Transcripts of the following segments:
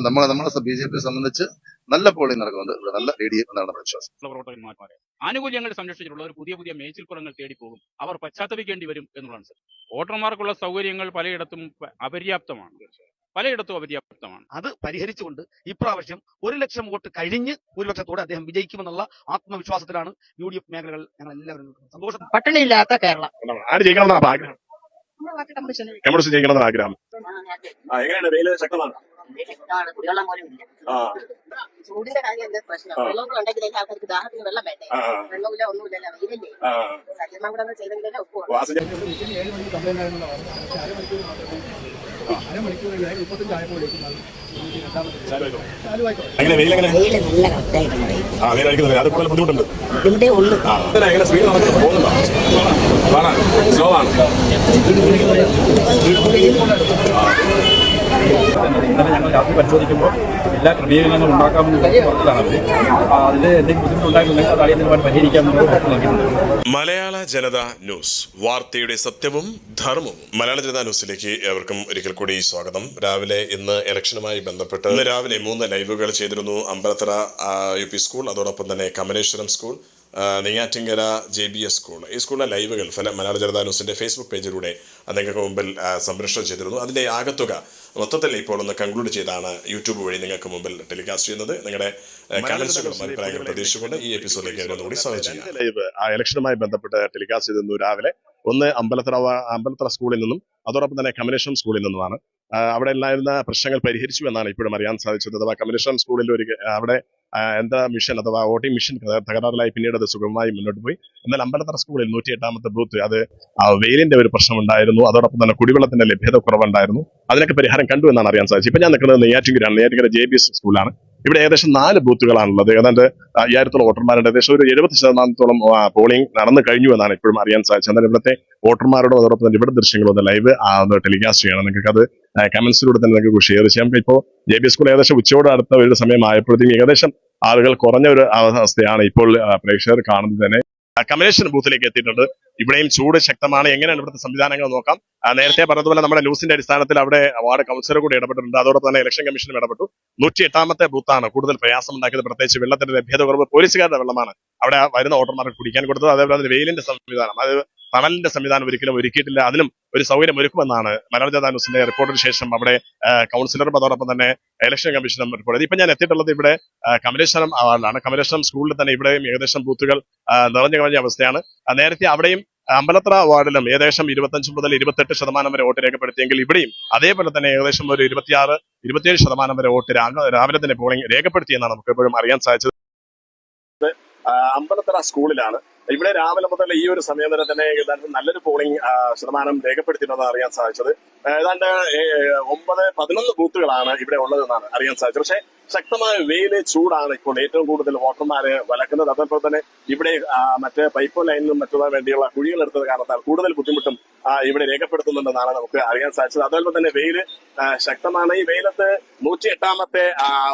നമ്മളെ BJP സംബന്ധിച്ച് നല്ല പോളിംഗ് നടക്കുന്നുണ്ട്. ഇവിടെ നല്ല ലീഡ് എന്നാണ് നമ്മുടെ വിശ്വാസം. പ്രവർത്തകന്മാരെ ആനുകൂല്യങ്ങൾ സംരക്ഷിച്ചിട്ടുള്ളവർ പുതിയ പുതിയ മേച്ചിൽപ്പുറങ്ങൾ തേടിപ്പോകും. അവർ പശ്ചാത്തപിക്കേണ്ടി വരും എന്നുള്ളതാണ് സർ. വോട്ടർമാർക്കുള്ള സൗകര്യങ്ങൾ പലയിടത്തും അപര്യാപ്തമാണ്. അത് പരിഹരിച്ചുകൊണ്ട് ഇപ്രാവശ്യം 1 ലക്ഷം വോട്ട് കഴിഞ്ഞ് ഭൂരിപക്ഷത്തോടെ അദ്ദേഹം വിജയിക്കുമെന്നുള്ള ആത്മവിശ്വാസത്തിലാണ് UDF മേഖലകൾ ഞങ്ങൾ എല്ലാവരും സന്തോഷം. പട്ടിണിയില്ലാത്ത കേരളം ആര് ജയിക്കണമെന്നാണ് ആഗ്രഹം? കമ്മ്യൂണിസ്റ്റ് ജയിക്കണമെന്നാണ് ആഗ്രഹം. എങ്ങനെയാണ് വെയില് ശക്തമാണ്? കുടിവെള്ളം പോലും ഇല്ല. ചൂടിന്റെ കാര്യം എന്താ പ്രശ്നം? വെള്ളം ഉണ്ടെങ്കിൽ ആൾക്കാർക്ക് ദാഹത്തിന് വെള്ളം വേണ്ടേ? വെള്ളമില്ല, ഒന്നുമില്ലല്ലോ, വെയിലല്ലേ? സജ്ജന്മാർ കൂടെ ചെയ്തെങ്കിലേ ഒപ്പുള്ളൂ. ബുദ്ധിമുട്ടുണ്ട്. ഇന്നലെ ഞങ്ങൾ രാത്രി പരിശോധിക്കുമ്പോൾ എല്ലാ ക്രമീകരണങ്ങളും ഉണ്ടാക്കാമെന്ന് പറഞ്ഞതാണ് അവർ. അതിൽ എന്തെങ്കിലും ബുദ്ധിമുട്ടുണ്ടായിട്ടുണ്ടെങ്കിൽ അത് അടിയന്തരമായി പരിഹരിക്കാമെന്ന് നൽകിയിട്ടുണ്ട്. മലയാള ജനത ന്യൂസ്, വാർത്തയുടെ സത്യവും ധർമ്മവും. മലയാള ജനത ന്യൂസിലേക്ക് ഏവർക്കും ഒരിക്കൽ കൂടി സ്വാഗതം. രാവിലെ ഇന്ന് ഇലക്ഷനുമായി ബന്ധപ്പെട്ട് ഇന്ന് രാവിലെ 3 ലൈവുകൾ ചെയ്തിരുന്നു. അമ്പലത്തറ UP സ്കൂൾ, അതോടൊപ്പം തന്നെ Kamaleswaram school, Neyyattinkara JBS school. ഈ സ്കൂളിലെ ലൈവുകൾ മലയാള ജനത ന്യൂസിന്റെ ഫേസ്ബുക്ക് പേജിലൂടെ നിങ്ങൾക്ക് മുമ്പിൽ സംപ്രേഷണം ചെയ്തിരുന്നു. അതിന്റെ ആകത്തുക മൊത്തത്തിൽ ഇപ്പോൾ ഒന്ന് കൺക്ലൂഡ് ചെയ്താണ് യൂട്യൂബ് വഴി നിങ്ങൾക്ക് മുമ്പിൽ ടെലികാസ്റ്റ് ചെയ്യുന്നത്. നിങ്ങളുടെ കമന്റ്സുകളും അഭിപ്രായങ്ങളും പ്രതീക്ഷിച്ചുകൊണ്ട് ഈ എപ്പിസോഡിലേക്ക് കൂടി സ്വാഗതം ചെയ്യാം. ലൈവ് ഇലക്ഷനുമായി ബന്ധപ്പെട്ട് ടെലികാസ്റ്റ് ചെയ്തിരുന്നു രാവിലെ. ഒന്ന് അമ്പലത്തറ സ്കൂളിൽ നിന്നും അതോടൊപ്പം തന്നെ കമലേശ്വരം സ്കൂളിൽ നിന്നുമാണ്. അവിടെ ഉണ്ടായിരുന്ന പ്രശ്നങ്ങൾ പരിഹരിച്ചു എന്നാണ് ഇപ്പോഴും അറിയാൻ സാധിച്ചത്. അഥവാ കമലേശ്വരം സ്കൂളിൽ അവിടെ മിഷൻ അഥവാ വോട്ടിംഗ് മെഷീൻ തകരാറിലായി പിന്നീട് അത് സുഗമമായി മുന്നോട്ട് പോയി. എന്നാൽ അമ്പലത്തറ സ്കൂളിൽ 108ാമത്തെ ബൂത്ത് അത് വെയിലിന്റെ ഒരു പ്രശ്നമുണ്ടായിരുന്നു. അതോടൊപ്പം തന്നെ കുടിവെള്ളത്തിന്റെ ലഭ്യത കുറവുണ്ടായിരുന്നു. അതിനൊക്കെ പരിഹാരം കണ്ടു എന്നാണ് അറിയാൻ സാധിച്ചത്. ഇപ്പൊ ഞാൻ നിൽക്കുന്നത് നെയ്യാറ്റിങ്കര JBS സ്കൂളാണ്. ഇവിടെ ഏകദേശം 4 ബൂത്തുകളാണുള്ളത്. ഏതാണ്ട് 5000-ഓളം വോട്ടർമാരുടെ ഏകദേശം ഒരു 70% പോളിംഗ് നടന്നു കഴിഞ്ഞു എന്നാണ് ഇപ്പോഴും അറിയാൻ സാധിച്ചത്. എന്നാൽ ഇവിടുത്തെ വോട്ടർമാരോടും അതോടൊപ്പം തന്നെ ഇവിടെ ദൃശ്യങ്ങളും ഒന്ന് ലൈവ് ടെലികാസ്റ്റ് ചെയ്യണം. നിങ്ങൾക്ക് അത് കമന്റ്സിലൂടെ തന്നെ നിങ്ങൾക്ക് ഷെയർ ചെയ്യാം. ഇപ്പോൾ JBS സ്കൂൾ ഏകദേശം ഉച്ചയോട് അടുത്ത ഒരു സമയമായപ്പോഴത്തേക്കും ഏകദേശം ആളുകൾ കുറഞ്ഞ ഒരു അവസ്ഥയാണ് ഇപ്പോൾ പ്രേക്ഷകർ കാണുന്നത് തന്നെ. കമലേശ്വരം ബൂത്തിലേക്ക് എത്തിയിട്ടുണ്ട്. ഇവിടെയും ചൂട് ശക്തമാണ്. എങ്ങനെയാണ് ഇവിടുത്തെ സംവിധാനങ്ങൾ നോക്കാം. നേരത്തെ പറഞ്ഞതുപോലെ നമ്മുടെ ന്യൂസിന്റെ അടിസ്ഥാനത്തിൽ അവിടെ വാർഡ് കൗൺസിലർ കൂടി ഇടപെട്ടിട്ടുണ്ട്. അതോടൊപ്പം തന്നെ ഇലക്ഷൻ കമ്മീഷനും ഇടപെട്ടു. 108ാമത്തെ ബൂത്താണ് കൂടുതൽ പ്രയാസം ഉണ്ടാക്കിയത്. പ്രത്യേകിച്ച് വെള്ളത്തിന്റെ ലഭ്യത കുറവ്. പോലീസുകാരുടെ വെള്ളമാണ് അവിടെ വരുന്ന വോട്ടർമാർക്ക് കുടിക്കാൻ കൊടുത്തത്. അതേപോലെ തന്നെ വെയിലിന്റെ സംവിധാനം, അത് തണലിന്റെ സംവിധാനം ഒരിക്കലും ഒരുക്കിയിട്ടില്ല. അതിനും ഒരു സൗകര്യം ഒരുക്കുമെന്നാണ് മലയാള ജനത ന്യൂസിന്റെ റിപ്പോർട്ടിന് ശേഷം അവിടെ കൗൺസിലറും അതോടൊപ്പം തന്നെ ഇലക്ഷൻ കമ്മീഷനും റിപ്പോർട്ട്. ഇപ്പൊ ഞാൻ എത്തിയിട്ടുള്ളത് ഇവിടെ കമലേശ്വരം വാർഡിലാണ്. കമലേശ്വരം സ്കൂളിൽ തന്നെ ഇവിടെയും ഏകദേശം ബൂത്തുകൾ നിറഞ്ഞു കവിഞ്ഞ അവസ്ഥയാണ്. നേരത്തെ അവിടെയും അമ്പലത്തറ വാർഡിലും ഏകദേശം 25 മുതൽ 28% വരെ വോട്ട് രേഖപ്പെടുത്തിയെങ്കിൽ ഇവിടെയും അതേപോലെ തന്നെ ഏകദേശം ഒരു 26-27% വരെ വോട്ട് രാവിലെ തന്നെ പോളിംഗ് രേഖപ്പെടുത്തിയെന്നാണ് നമുക്ക് എപ്പോഴും അറിയാൻ സാധിച്ചത്. അമ്പലത്തറ സ്കൂളിലാണ്. ഇവിടെ രാവിലെ മുതൽ ഈ ഒരു സമയം വരെ തന്നെ നല്ലൊരു പോളിംഗ് ശതമാനം രേഖപ്പെടുത്തിയിട്ടുണ്ടെന്ന് അറിയാൻ സാധിച്ചത്. ഏതാണ്ട് 9-11 ബൂത്തുകളാണ് ഇവിടെ ഉള്ളതെന്നാണ് അറിയാൻ സാധിച്ചത്. പക്ഷേ ശക്തമായ വെയില്, ചൂടാണ് ഇപ്പോൾ ഏറ്റവും കൂടുതൽ വോട്ടർമാര് വലക്കുന്നത്. അതേപോലെ തന്നെ ഇവിടെ മറ്റേ പൈപ്പ് ലൈനിനും മറ്റുള്ള വേണ്ടിയുള്ള കുഴികൾ എടുത്തത് കാരണത്താൽ കൂടുതൽ ബുദ്ധിമുട്ടും ഇവിടെ രേഖപ്പെടുത്തുന്നുണ്ടെന്നാണ് നമുക്ക് അറിയാൻ സാധിച്ചത്. അതേപോലെ തന്നെ വെയില് ശക്തമാണ്. ഈ വെയിലത്ത് 108ാമത്തെ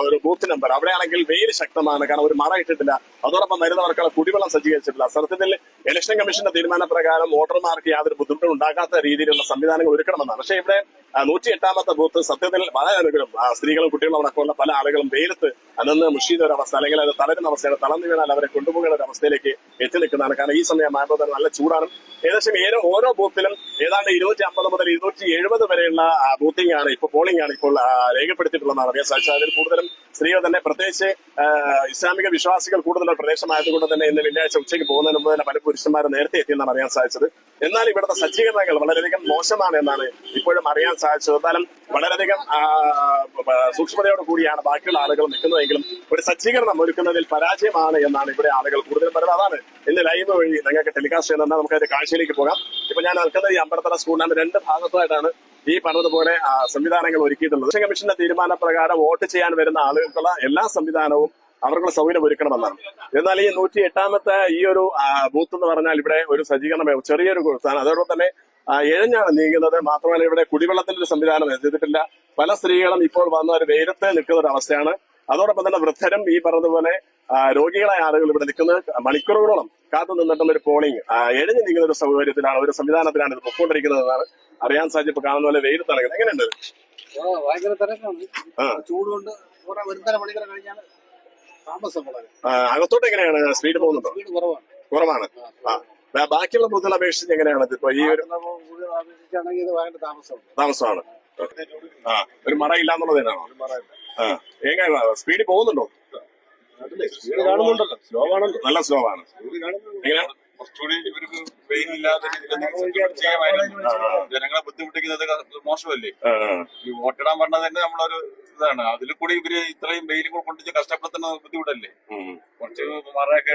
ഒരു ബൂത്ത് നമ്പർ അവിടെയാണെങ്കിൽ വെയിൽ ശക്തമാണ്. കാരണം ഒരു മറ ഇട്ടിട്ടില്ല. അതോടൊപ്പം വരുന്നവർക്കുള്ള കുടിവെള്ളം സജ്ജീകരിച്ചിട്ടില്ല. സത്യത്തിൽ ഇലക്ഷൻ കമ്മീഷന്റെ തീരുമാനപ്രകാരം വോട്ടർമാർക്ക് യാതൊരു ബുദ്ധിമുട്ടും ഉണ്ടാക്കാത്ത രീതിയിലുള്ള സംവിധാനങ്ങൾ ഒരുക്കണമെന്നാണ്. പക്ഷേ ഇവിടെ 108ാമത്തെ ബൂത്ത് സത്യത്തിൽ വളരെ അനുഗ്രഹം സ്ത്രീകളും കുട്ടികളും അടക്കമുള്ള പല ആളുകളും വെയിലത്ത് നിന്ന് മുഷിയുന്ന ഒരു അവസ്ഥ, അല്ലെങ്കിൽ അത് തളരുന്ന അവസ്ഥയാണ്. തളർന്നു വീണാൽ അവരെ കൊണ്ടുപോകുന്ന ഒരു അവസ്ഥയിലേക്ക് എത്തി നിൽക്കുന്നതാണ്. കാരണം ഈ സമയമാകുമ്പോൾ തന്നെ നല്ല ചൂടാണ്. ഏകദേശം ഓരോ ബൂത്തിലും ഏതാണ്ട് 250 മുതൽ 270 വരെയുള്ള ബൂത്തിംഗ് ആണ് ഇപ്പോൾ പോളിംഗ് ആണ് ഇപ്പോൾ രേഖപ്പെടുത്തിയിട്ടുള്ളതാണ് അറിയാൻ സാധിച്ചത്. അതിൽ കൂടുതലും സ്ത്രീകൾ തന്നെ, പ്രത്യേകിച്ച് ഇസ്ലാമിക വിശ്വാസികൾ കൂടുതലുള്ള പ്രദേശമായതുകൊണ്ട് തന്നെ ഇന്ന് വെള്ളിയാഴ്ച ഉച്ചയ്ക്ക് പോകുന്നതിന് മുമ്പ് തന്നെ പല പുരുഷന്മാരും നേരത്തെ എത്തിയെന്നാണ് അറിയാൻ സാധിച്ചത്. എന്നാൽ ഇവിടുത്തെ സജ്ജീകരണങ്ങൾ വളരെയധികം മോശമാണ് എന്നാണ് ഇപ്പോഴും അറിയാൻ സാധിച്ചത്. എന്നാലും വളരെയധികം സൂക്ഷ്മതയോട് കൂടിയാണ് ബാക്കിയുള്ള ആളുകൾ നിൽക്കുന്നതെങ്കിലും ഒരു സജ്ജീകരണം ഒരുക്കുന്നതിൽ പരാജയമാണ് എന്നാണ് ഇവിടെ ആളുകൾ കൂടുതലും പറയുന്നത്. അതാണ് ഇന്ന് ലൈവ് വഴി നിങ്ങൾക്ക് ടെലികാസ്റ്റ് ചെയ്യുന്നത്. നമുക്ക് അതിന്റെ കാഴ്ചയിലേക്ക് പോകാം. ഇപ്പൊ ഞാൻ നിൽക്കുന്നത് ഈ അമ്പലത്തറ സ്കൂളിലാണ്. 2 ഭാഗത്തായിട്ടാണ് ഈ പറഞ്ഞതുപോലെ സംവിധാനങ്ങൾ ഒരുക്കിയിട്ടുള്ളത്. ഇലക്ഷൻ കമ്മീഷന്റെ തീരുമാനപ്രകാരം വോട്ട് ചെയ്യാൻ വരുന്ന ആളുകൾക്കുള്ള എല്ലാ സംവിധാനവും അവർക്കുള്ള സൗകര്യം ഒരുക്കണമെന്നാണ്. എന്നാൽ ഈ 108ാമത്തെ ഈ ഒരു ബൂത്ത് എന്ന് പറഞ്ഞാൽ ഇവിടെ ഒരു സജ്ജീകരണം ചെറിയൊരു സ്ഥാനം, അതോടൊപ്പം തന്നെ ഇഴഞ്ഞാണ് നീങ്ങുന്നത്. മാത്രമല്ല ഇവിടെ കുടിവെള്ളത്തിന്റെ ഒരു സംവിധാനം ചെയ്തിട്ടില്ല. പല സ്ത്രീകളും ഇപ്പോൾ വന്ന ഒരു വെയിലത്ത് നിൽക്കുന്ന ഒരു അവസ്ഥയാണ്. അതോടൊപ്പം തന്നെ വൃദ്ധരും ഈ പറഞ്ഞതുപോലെ രോഗികളായ ആളുകൾ ഇവിടെ നിൽക്കുന്നത് മണിക്കൂറുകളോളം കാത്തു നിന്നിട്ടും ഒരു പോളിംഗ് എഴുതി നീങ്ങുന്ന ഒരു സൗകര്യത്തിലാണ്, ഒരു സംവിധാനത്തിലാണ് ഇത് പൊക്കോണ്ടിരിക്കുന്നതെന്നാണ് അറിയാൻ സാധിച്ചത്. ഇപ്പൊ കാണുന്ന പോലെ വെയിൽ തണുക്കുന്നത് എങ്ങനെയുണ്ട്? ഭയങ്കര തിരക്കാണ്. ചൂടുകൊണ്ട് ഒന്നര മണിക്കൂർ കഴിഞ്ഞാൽ താമസം. അകത്തോട്ട് എങ്ങനെയാണ് സ്പീഡ് പോകുന്നുണ്ടോ? കുറവാണ്. ബാക്കിയുള്ള ബൂത്തുകളെ അപേക്ഷിച്ച് എങ്ങനെയാണ് ഇപ്പൊ ഈ ഒരു താമസമാണ്? ഒരു മറ ഇല്ല എന്നുള്ളതിനാണോ? എങ്ങനെ സ്പീഡ് പോകുന്നുണ്ടോ? നല്ല സ്ലോ ആണ്. എങ്ങനെയാണ് കുറച്ചുകൂടി ഇവർക്ക് വെയിലില്ലാത്ത ചെയ്യാമായിരുന്നു. ജനങ്ങളെ ബുദ്ധിമുട്ടിക്കുന്നത് മോശമല്ലേ? ഈ വോട്ടിടാൻ പറഞ്ഞത് തന്നെ നമ്മളൊരു ഇതാണ്. അതിൽ കൂടി ഇവര് ഇത്രയും വെയിലും കൂടെ കൊണ്ടിച്ച് കഷ്ടപ്പെടുത്തുന്ന ബുദ്ധിമുട്ടല്ലേ? കുറച്ച് മറയൊക്കെ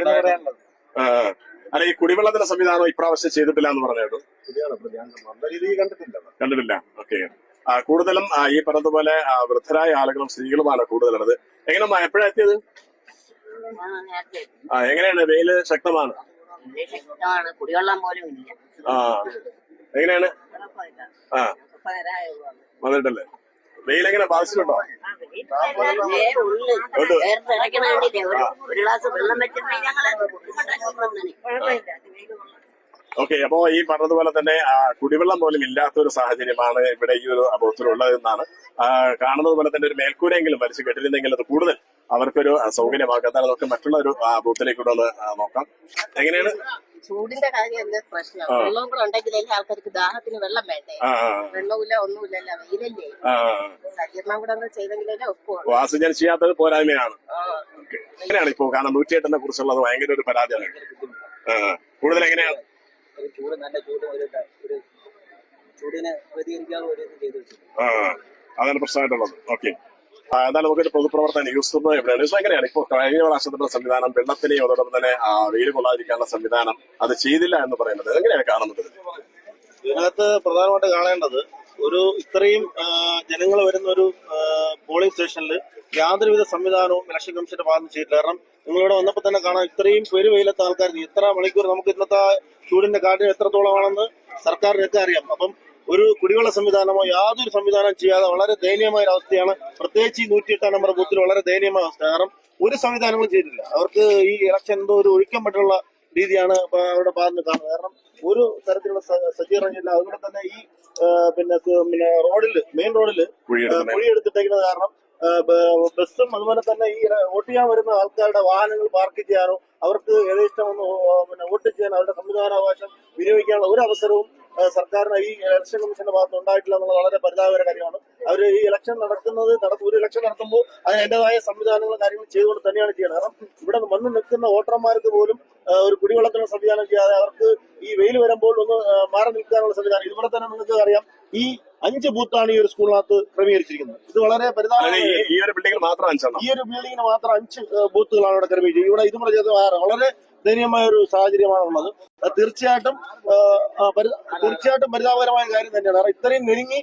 അല്ല, ഈ കുടിവെള്ളത്തിന്റെ സംവിധാനം ഇപ്രാവശ്യം ചെയ്തിട്ടില്ല എന്ന് പറഞ്ഞു. കണ്ടിട്ടില്ല. ഓക്കെ. കൂടുതലും ഈ പറഞ്ഞതുപോലെ വൃദ്ധരായ ആളുകളും സ്ത്രീകളുമാണ് കൂടുതലുള്ളത്. എങ്ങനെ എപ്പോഴാണ് എത്തിയത്? എങ്ങനെയാണ്? വെയില് ശക്തമാണ്. കുടിവെള്ളം പോലും ഇല്ല. എങ്ങനെയാണ്? വന്നിട്ടല്ലേ? വെയിലെങ്ങനെ ബാധിച്ചിട്ടുണ്ടോ? ഒരു ഗ്ലാസ് വെള്ളം ഓക്കെ. അപ്പോ ഈ പറഞ്ഞതുപോലെ തന്നെ കുടിവെള്ളം പോലും ഇല്ലാത്തൊരു സാഹചര്യമാണ് ഇവിടെ ഈ ഒരു ബൂത്തിലുള്ളതെന്നാണ് കാണുന്നത് പോലെ തന്നെ. ഒരു മേൽക്കൂരെങ്കിലും വലിച്ചു കെട്ടിരുന്നെങ്കിൽ അത് കൂടുതൽ അവർക്കൊരു സൗകര്യമാക്കാം. എന്നാൽ നമുക്ക് മറ്റുള്ള ഒരു ബൂത്തിലേക്ക് കൂടെ ഒന്ന് നോക്കാം. എങ്ങനെയാണ്? ചൂടിന്റെ കാര്യം എന്താ പ്രശ്നം? വെള്ളവും കൂടെ ഉണ്ടെങ്കിലല്ലേ ആൾക്കാർക്ക് ദാഹത്തിന് വെള്ളം വേണ്ടേ? വെള്ളമില്ല, ഒന്നുമില്ലല്ലോ, വെയിലല്ലേ. സജ്ജീകരണം കൂടെ ഒന്ന് ചെയ്തെങ്കിലല്ലേ ഒപ്പുള്ളൂ. ഓക്സിജൻ ചെയ്യാത്തത് പോരായ്മയാണ്. എങ്ങനെയാണ് ഇപ്പോ? കാരണം 108-നെ കുറിച്ചുള്ളത് ഭയങ്കര ഒരു പരാതിയാണ്. കൂടുതൽ എങ്ങനെയാണ്? ചൂട് നല്ല ചൂടിനെ പ്രതികരിക്കാതെ അതാണ് പ്രശ്നമായിട്ടുള്ളത്. ഓക്കെ. എന്നാലും നമുക്കൊരു പൊതുപ്രവർത്തനം യൂസ് എവിടെയാണ്? എങ്ങനെയാണ് ഇപ്പൊ കഴിഞ്ഞ പ്രാവശ്യത്തിന്റെ സംവിധാനം, വെള്ളത്തിനെയും അതോടൊപ്പം തന്നെ വെയിൽ കൊള്ളാതിരിക്കാനുള്ള സംവിധാനം അത് ചെയ്തില്ല എന്ന് പറയുന്നത് എങ്ങനെയാണ് കാണുന്നത്? ഇതിനകത്ത് പ്രധാനമായിട്ട് കാണേണ്ടത് ഒരു ഇത്രയും ജനങ്ങൾ വരുന്ന ഒരു പോളിംഗ് സ്റ്റേഷനിൽ യാതൊരുവിധ സംവിധാനവും ഇലക്ഷൻ കമ്മീഷന്റെ ഭാഗത്ത് ചെയ്തില്ല. കാരണം നിങ്ങളിവിടെ വന്നപ്പോൾ തന്നെ കാണാം, ഇത്രയും പെരുവെയിലത്തെ ആൾക്കാർ എത്ര മണിക്കൂർ, നമുക്ക് ഇന്നത്തെ ചൂടിന്റെ കാഠിന്യം എത്രത്തോളമാണെന്ന് സർക്കാരിനൊക്കെ അറിയാം. അപ്പം ഒരു കുടിവെള്ള സംവിധാനമോ യാതൊരു സംവിധാനം ചെയ്യാതെ വളരെ ദയനീയമായ ഒരു അവസ്ഥയാണ്. പ്രത്യേകിച്ച് ഈ 108 നമ്പർ ബൂത്തിൽ വളരെ ദയനീയമായ അവസ്ഥ. കാരണം ഒരു സംവിധാനങ്ങളും ചെയ്തിട്ടില്ല. അവർക്ക് ഈ ഇലക്ഷൻ എന്തോ ഒരു ഒഴിക്കാൻ പറ്റുള്ള രീതിയാണ് അവരുടെ ഭാഗത്ത് കാണുന്നത്. കാരണം ഒരു തരത്തിലുള്ള സജ്ജീകരണം ഇല്ല. അതുകൊണ്ട് തന്നെ ഈ പിന്നെ റോഡില്, മെയിൻ റോഡില് കുഴിയെടുത്തിട്ടേക്കുന്നത് കാരണം ബസ്സും അതുപോലെ തന്നെ ഈ വോട്ട് ചെയ്യാൻ വരുന്ന ആൾക്കാരുടെ വാഹനങ്ങൾ പാർക്ക് ചെയ്യാനോ അവർക്ക് ഏകദേശം ഒന്ന് വോട്ട് ചെയ്യാൻ അവരുടെ സമ്മതിദാനാവകാശം വിനിയോഗിക്കാനുള്ള ഒരു അവസരവും സർക്കാരിന് ഈ ഇലക്ഷൻ കമ്മീഷന്റെ ഭാഗത്ത് ഉണ്ടായിട്ടില്ല എന്നുള്ളത് വളരെ പരിതാപകര കാര്യമാണ്. അവർ ഈ ഇലക്ഷൻ ഒരു ഇലക്ഷൻ നടത്തുമ്പോൾ അതിന് അതിൻ്റെതായ സംവിധാനങ്ങളും കാര്യങ്ങളും ചെയ്തുകൊണ്ട് തന്നെയാണ് ചെയ്യുന്നത്. കാരണം ഇവിടെ വന്ന് നിൽക്കുന്ന വോട്ടർമാർക്ക് പോലും ഒരു കുടിവെള്ളത്തിനുള്ള സംവിധാനം ചെയ്യാതെ അവർക്ക് ഈ വെയിൽ വരുമ്പോൾ ഒന്ന് മാറി നിൽക്കാനുള്ള സംവിധാനം. ഇതുപോലെ തന്നെ നിങ്ങൾക്ക് അറിയാം, ഈ 5 ബൂത്താണ് ഈ ഒരു സ്കൂളിനകത്ത് ക്രമീകരിച്ചിരിക്കുന്നത്. ഇത് വളരെ ഈ ഒരു ബിൽഡിംഗിന് മാത്രം 5 ബൂത്തുകളാണ് ഇവിടെ ക്രമീകരിച്ചത്. ഇവിടെ ഇതുപോലെ ചെയ്ത് വളരെ ദയനീയമായ ഒരു സാഹചര്യമാണ് ഉള്ളത്. തീർച്ചയായിട്ടും പരിതാപകരമായ കാര്യം തന്നെയാണ്. കാരണം ഇത്രയും നെരുങ്ങി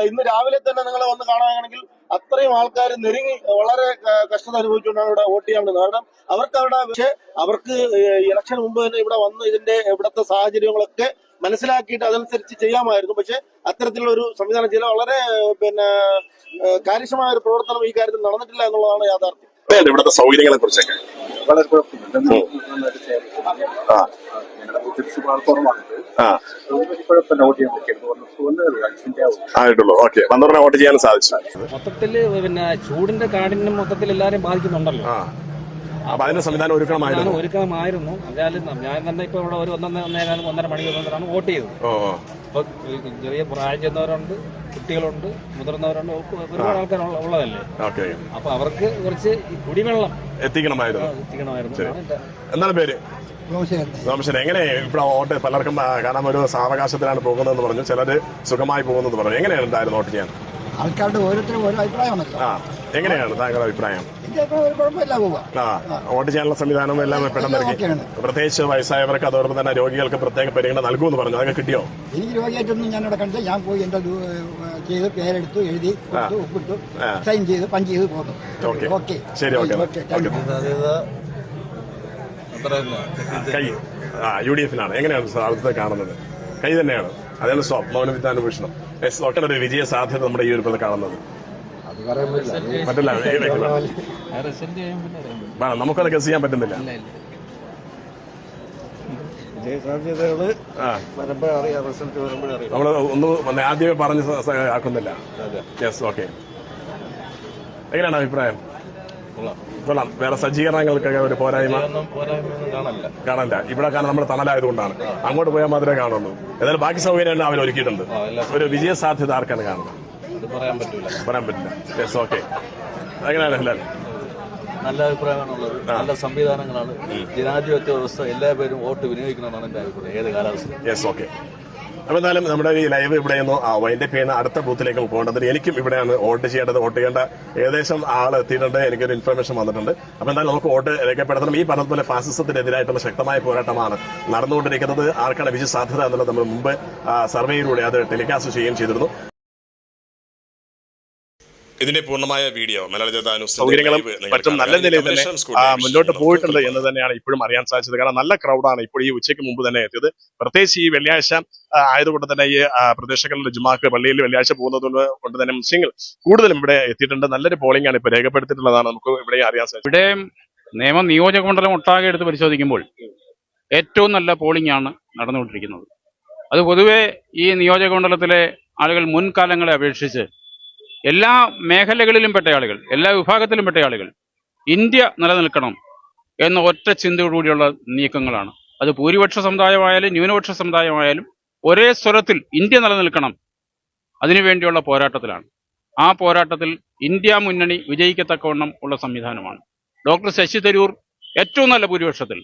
ഇന്ന് രാവിലെ തന്നെ നിങ്ങൾ വന്ന് കാണുകയാണെങ്കിൽ അത്രയും ആൾക്കാർ നെരുങ്ങി വളരെ കഷ്ടത അനുഭവിച്ചുകൊണ്ടാണ് ഇവിടെ വോട്ട് ചെയ്യാൻ വേണ്ടത്. കാരണം അവർക്ക് ഇലക്ഷൻ മുമ്പ് തന്നെ ഇവിടെ വന്ന് ഇവിടുത്തെ സാഹചര്യങ്ങളൊക്കെ മനസ്സിലാക്കിയിട്ട് അതനുസരിച്ച് ചെയ്യാമായിരുന്നു. പക്ഷെ അത്തരത്തിലുള്ള ഒരു സംവിധാനം ചെയ്ത വളരെ കാര്യക്ഷമമായ ഒരു പ്രവർത്തനം ഈ കാര്യത്തിൽ നടന്നിട്ടില്ല എന്നുള്ളതാണ് യാഥാർത്ഥ്യം. ഇവിടുത്തെ സൗകര്യങ്ങളെ കുറിച്ചൊക്കെ വളരെ കുഴപ്പമില്ല. ആയിട്ടുള്ളൂ. ഓക്കെ. 12 വോട്ട് ചെയ്യാൻ സാധിച്ചു. മൊത്തത്തില് ചൂടിന്റെ കാഠിന്യം മൊത്തത്തിൽ എല്ലാരെയും ബാധിക്കുന്നുണ്ടല്ലോ. അപ്പൊ അതിന്റെ സംവിധാനം ഒരുക്കണമായിരുന്നു. എന്തായാലും ഞാൻ തന്നെ ഇപ്പൊ ഇവിടെ ഒരു 1.5 മണിക്കൂറാണ് വോട്ട് ചെയ്തത്. ഇപ്പൊ ചെറിയ പ്രായം ചെന്നവരുണ്ട്, കുട്ടികളുണ്ട്, മുതിർന്നവരുണ്ട്, ഒരുപാട് ആൾക്കാർ ഉള്ളതല്ലേ. അപ്പൊ അവർക്ക് കുറച്ച് കുടിവെള്ളം എത്തിക്കണമായിരുന്നു. എന്താണ് പേര്? എങ്ങനെ ഇവിടെ വോട്ട് പലർക്കും കാരണം ഒരു സാവകാശത്തിലാണ് പോകുന്നതെന്ന് പറഞ്ഞു, ചിലര് സുഖമായി പോകുന്നത് പറഞ്ഞു. എങ്ങനെയാണ് ഉണ്ടായിരുന്നു വോട്ട് ചെയ്യാൻ? ആൾക്കാരുടെ ഓരോരുത്തരും ഓരോ അഭിപ്രായമാണല്ലോ. എങ്ങനെയാണ് താങ്കളുടെ അഭിപ്രായം? കുഴപ്പമില്ല പോവാ. വോട്ട് ചെയ്യാനുള്ള സംവിധാനം എല്ലാം പെട്ടെന്ന്, പ്രത്യേകിച്ച് വയസ്സായവർക്ക് അതോടൊപ്പം തന്നെ രോഗികൾക്ക് പ്രത്യേക പരിഗണന നൽകുമെന്ന് പറഞ്ഞു. അതൊക്കെ കിട്ടിയോ? എനിക്ക് രോഗിയായിട്ടൊന്നും ഞാൻ ഇവിടെ കണ്ടില്ല. ഞാൻ പോയി എന്റെ ചെയ്ത് പേരെടുത്തു, എഴുതി, ഒപ്പിട്ടു, സൈൻ ചെയ്ത് പഞ്ച് ചെയ്ത് പോന്നു. ഓക്കെ, ശരി. ഓക്കെ. കൈ UDF-നാണ്. എങ്ങനെയാണ് അവിടുത്തെ കാണുന്നത്? കൈ തന്നെയാണ്. അതാണ് മൗനവിധാനഭൂഷണം. ഒരു വിജയ സാധ്യത നമ്മുടെ ഈ ഒരു കാണുന്നത്. അത് പറ്റില്ല. നമുക്കത് ഗസ് ചെയ്യാൻ പറ്റുന്നില്ല. നമ്മൾ ഒന്ന് ആദ്യമേ പറഞ്ഞ് ആക്കുന്നില്ല. Yes, okay. എങ്ങനെയാണ് അഭിപ്രായം? കൊള്ളാം. വേറെ സജ്ജീകരണങ്ങൾക്കൊക്കെ ഒരു പോരായ്മ കാണാനില്ല. ഇവിടെ കാരണം നമ്മൾ തണലായതുകൊണ്ടാണ്. അങ്ങോട്ട് പോയാൽ മാത്രമേ കാണുള്ളൂ. ഏതായാലും ബാക്കി സൗകര്യം അവർ ഒരുക്കിയിട്ടുണ്ട്. ഒരു വിജയ സാധ്യത ആർക്കാണ് കാണുന്നത്? പറയാൻ പറ്റില്ല. Yes, okay. എങ്ങനെയാണ് ഹലാൽ? നല്ല അഭിപ്രായമാണുള്ളത്. നല്ല സംവിധാനങ്ങളാണ്. ജനാധിപത്യ വ്യവസ്ഥ എല്ലാ പേരും വോട്ട് വിനിയോഗിക്കണമെന്നാണ് എന്റെ അഭിപ്രായം, ഏത് കാലാവസ്ഥ. Yes, okay. അപ്പോൾ എന്തായാലും നമ്മുടെ ഈ ലൈവ് ഇവിടെയൊന്ന് വൈൻഡപ്പ് ചെയ്യുന്ന അടുത്ത ബൂത്തിലേക്ക് പോകേണ്ടത്. എനിക്കും ഇവിടെയാണ് വോട്ട് ചെയ്യേണ്ടത്. വോട്ട് ചെയ്യേണ്ട ഏകദേശം ആൾ എത്തിയിട്ടുണ്ട്. എനിക്കൊരു ഇൻഫർമേഷൻ വന്നിട്ടുണ്ട്. അപ്പോൾ എന്തായാലും നമുക്ക് വോട്ട് രേഖപ്പെടുത്തണം. ഈ പറഞ്ഞതുപോലെ ഫാസിസത്തിനെതിരായിട്ടുള്ള ശക്തമായ പോരാട്ടമാണ് നടന്നുകൊണ്ടിരിക്കുന്നത്. ആർക്കാണ് വിജയ സാധ്യത എന്നുള്ളത് നമ്മൾ മുമ്പ് സർവേയിലൂടെ അത് ടെലികാസ്റ്റ് ചെയ്യുകയും ചെയ്തിരുന്നു. ഇതിന്റെ പൂർണ്ണമായ വീഡിയോ മലയാള ജനതാ ന്യൂസ് സൗകര്യങ്ങളും മറ്റും നല്ല നിലയിൽ തന്നെ മുന്നോട്ട് പോയിട്ടുണ്ട് എന്ന് തന്നെയാണ് ഇപ്പോഴും അറിയാൻ സാധിച്ചത്. കാരണം നല്ല ക്രൗഡാണ് ഇപ്പോൾ ഈ ഉച്ചയ്ക്ക് മുമ്പ് തന്നെ എത്തിയത്. പ്രത്യേകിച്ച് ഈ വെള്ളിയാഴ്ച ആയതുകൊണ്ട് തന്നെ ഈ പ്രദേശങ്ങളിലെ ജുമാക്ക് പള്ളിയിൽ വെള്ളിയാഴ്ച പോകുന്നത് കൊണ്ട് തന്നെ മുസ്ലിങ്ങൾ കൂടുതലും ഇവിടെ എത്തിയിട്ടുണ്ട്. നല്ലൊരു പോളിംഗ് ആണ് ഇപ്പോൾ രേഖപ്പെടുത്തിയിട്ടുള്ളതാണ് നമുക്ക് ഇവിടെ അറിയാൻ സാധിച്ചത്. ഇവിടെ നിയമ നിയോജക മണ്ഡലം ഒട്ടാകെ എടുത്ത് പരിശോധിക്കുമ്പോൾ ഏറ്റവും നല്ല പോളിംഗ് ആണ് നടന്നുകൊണ്ടിരിക്കുന്നത്. അത് പൊതുവെ ഈ നിയോജക മണ്ഡലത്തിലെ ആളുകൾ മുൻകാലങ്ങളെ അപേക്ഷിച്ച് എല്ലാ മേഖലകളിലും പെട്ട ആളുകൾ, എല്ലാ വിഭാഗത്തിലും പെട്ട ആളുകൾ ഇന്ത്യ നിലനിൽക്കണം എന്ന ഒറ്റ ചിന്തയോടുകൂടിയുള്ള നീക്കങ്ങളാണ്. അത് ഭൂരിപക്ഷ സമുദായമായാലും ന്യൂനപക്ഷ സമുദായമായാലും ഒരേ സ്വരത്തിൽ ഇന്ത്യ നിലനിൽക്കണം, അതിനുവേണ്ടിയുള്ള പോരാട്ടത്തിലാണ്. ആ പോരാട്ടത്തിൽ ഇന്ത്യ മുന്നണി വിജയിക്കത്തക്കവണ്ണം ഉള്ള സംവിധാനമാണ്. ഡോക്ടർ ശശി തരൂർ ഏറ്റവും നല്ല ഭൂരിപക്ഷത്തിൽ,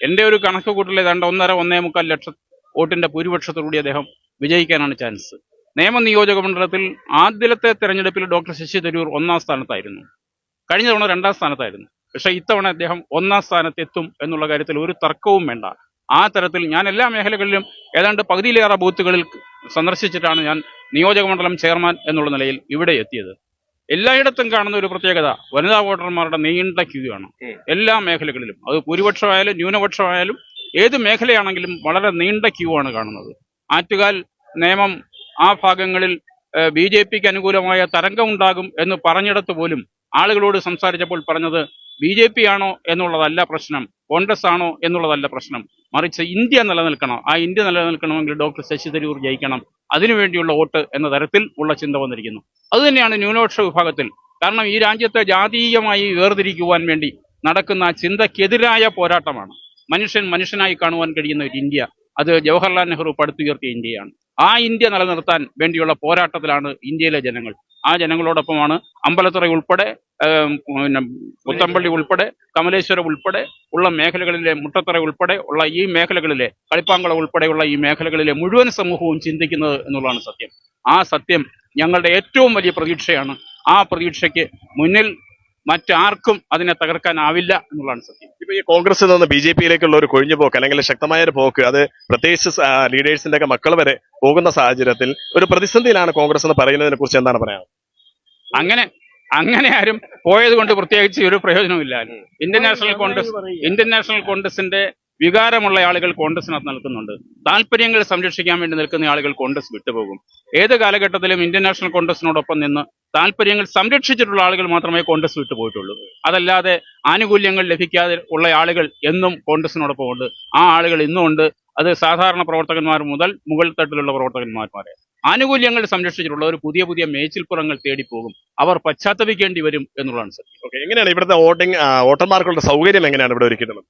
എൻ്റെ ഒരു കണക്ക് കൂട്ടൽ ഏതാണ്ട് 1.5-1.25 ലക്ഷം വോട്ടിന്റെ ഭൂരിപക്ഷത്തോടുകൂടി അദ്ദേഹം വിജയിക്കാനാണ് ചാൻസ്. നിയമ നിയോജക മണ്ഡലത്തിൽ ആദ്യത്തെ തെരഞ്ഞെടുപ്പിൽ ഡോക്ടർ ശശി തരൂർ 1ാം സ്ഥാനത്തായിരുന്നു. കഴിഞ്ഞ തവണ 2ാം സ്ഥാനത്തായിരുന്നു. പക്ഷേ ഇത്തവണ അദ്ദേഹം 1ാം സ്ഥാനത്തെത്തും എന്നുള്ള കാര്യത്തിൽ ഒരു തർക്കവും വേണ്ട. ആ തരത്തിൽ ഞാൻ എല്ലാ മേഖലകളിലും ഏതാണ്ട് പകുതിയിലേറെ ബൂത്തുകളിൽ സന്ദർശിച്ചിട്ടാണ് ഞാൻ നിയോജക മണ്ഡലം ചെയർമാൻ എന്നുള്ള നിലയിൽ ഇവിടെ എത്തിയത്. എല്ലായിടത്തും കാണുന്ന ഒരു പ്രത്യേകത വനിതാ വോട്ടർമാരുടെ നീണ്ട ക്യൂ ആണ്. എല്ലാ മേഖലകളിലും, അത് ഭൂരിപക്ഷമായാലും ന്യൂനപക്ഷമായാലും ഏത് മേഖലയാണെങ്കിലും വളരെ നീണ്ട ക്യൂ ആണ് കാണുന്നത്. ആറ്റുകാൽ നേമം ആ ഭാഗങ്ങളിൽ BJPക്ക് അനുകൂലമായ തരംഗമുണ്ടാകും എന്ന് പറഞ്ഞിടത്ത് പോലും ആളുകളോട് സംസാരിച്ചപ്പോൾ പറഞ്ഞത് BJP ആണോ എന്നുള്ളതല്ല പ്രശ്നം, കോൺഗ്രസ് ആണോ എന്നുള്ളതല്ല പ്രശ്നം, മറിച്ച് ഇന്ത്യ നിലനിൽക്കണം. ആ ഇന്ത്യ നിലനിൽക്കണമെങ്കിൽ ഡോക്ടർ ശശി തരൂർ ജയിക്കണം, അതിനുവേണ്ടിയുള്ള വോട്ട് എന്ന തരത്തിൽ ഉള്ള ചിന്ത വന്നിരിക്കുന്നു. അതുതന്നെയാണ് ന്യൂനപക്ഷ വിഭാഗത്തിൽ. കാരണം ഈ രാജ്യത്തെ ജാതീയമായി വേർതിരിക്കുവാൻ വേണ്ടി നടക്കുന്ന ചിന്തക്കെതിരായ പോരാട്ടമാണ്. മനുഷ്യനായി കാണുവാൻ കഴിയുന്ന ഒരു ഇന്ത്യ, അത് ജവഹർലാൽ നെഹ്റു പടുത്തുയർത്തിയ ഇന്ത്യയാണ്. ആ ഇന്ത്യ നിലനിർത്താൻ വേണ്ടിയുള്ള പോരാട്ടത്തിലാണ് ഇന്ത്യയിലെ ജനങ്ങൾ. ആ ജനങ്ങളോടൊപ്പമാണ് അമ്പലത്തുറ ഉൾപ്പെടെ, പുത്തമ്പള്ളി ഉൾപ്പെടെ, കമലേശ്വരം ഉൾപ്പെടെ ഉള്ള മേഖലകളിലെ, മുട്ടത്തറ ഉൾപ്പെടെ ഉള്ള ഈ മേഖലകളിലെ, കളിപ്പാങ്കുളം ഉൾപ്പെടെയുള്ള ഈ മേഖലകളിലെ മുഴുവൻ സമൂഹവും ചിന്തിക്കുന്നത് എന്നുള്ളതാണ് സത്യം. ആ സത്യം ഞങ്ങളുടെ ഏറ്റവും വലിയ പ്രതീക്ഷയാണ്. ആ പ്രതീക്ഷയ്ക്ക് മുന്നിൽ മറ്റാർക്കും അതിനെ തകർക്കാനാവില്ല എന്നുള്ളതാണ് സത്യം. ഇപ്പൊ ഈ കോൺഗ്രസിൽ നിന്ന് BJPയിലേക്കുള്ള ഒരു കൊഴിഞ്ഞു പോക്ക്, അല്ലെങ്കിൽ ശക്തമായ ഒരു പോക്ക്, അത് പ്രത്യേകിച്ച് ലീഡേഴ്സിന്റെ ഒക്കെ മക്കൾ വരെ പോകുന്ന സാഹചര്യത്തിൽ ഒരു പ്രതിസന്ധിയിലാണ് കോൺഗ്രസ് എന്ന് പറയുന്നതിനെ കുറിച്ച് എന്താണ് പറയാനുള്ളത്? അങ്ങനെ ആരും പോയത് കൊണ്ട് പ്രത്യേകിച്ച് ഒരു പ്രയോജനമില്ല. ഇന്ത്യൻ നാഷണൽ കോൺഗ്രസിന്റെ വികാരമുള്ള ആളുകൾ കോൺഗ്രസിനകത്ത് നിൽക്കുന്നുണ്ട്. താല്പര്യങ്ങൾ സംരക്ഷിക്കാൻ വേണ്ടി നിൽക്കുന്ന ആളുകൾ കോൺഗ്രസ് വിട്ടുപോകും. ഏത് കാലഘട്ടത്തിലും ഇന്ത്യൻ നാഷണൽ കോൺഗ്രസിനോടൊപ്പം നിന്ന് താല്പര്യങ്ങൾ സംരക്ഷിച്ചിട്ടുള്ള ആളുകൾ മാത്രമേ കോൺഗ്രസ് വിട്ടുപോയിട്ടുള്ളൂ. അതല്ലാതെ ആനുകൂല്യങ്ങൾ ലഭിക്കാതെ ഉള്ള ആളുകൾ എന്നും കോൺഗ്രസിനോടൊപ്പം ഉണ്ട്. ആ ആളുകൾ ഇന്നും ഉണ്ട്. അത് സാധാരണ പ്രവർത്തകന്മാർ മുതൽ മുകൾ തട്ടിലുള്ള പ്രവർത്തകന്മാർ വരെ. ആനുകൂല്യങ്ങൾ സംരക്ഷിച്ചിട്ടുള്ള ഒരു പുതിയ മേച്ചിൽപ്പുറങ്ങൾ തേടിപ്പോകും. അവർ പശ്ചാത്തപിക്കേണ്ടി വരും എന്നുള്ളതാണ് സത്യം. ഓക്കെ, എങ്ങനെയാണ് ഇവിടുത്തെ വോട്ടർമാർക്കുള്ള സൗകര്യം എങ്ങനെയാണ് ഇവിടെ ഒരുക്കിയിട്ടുള്ളത്?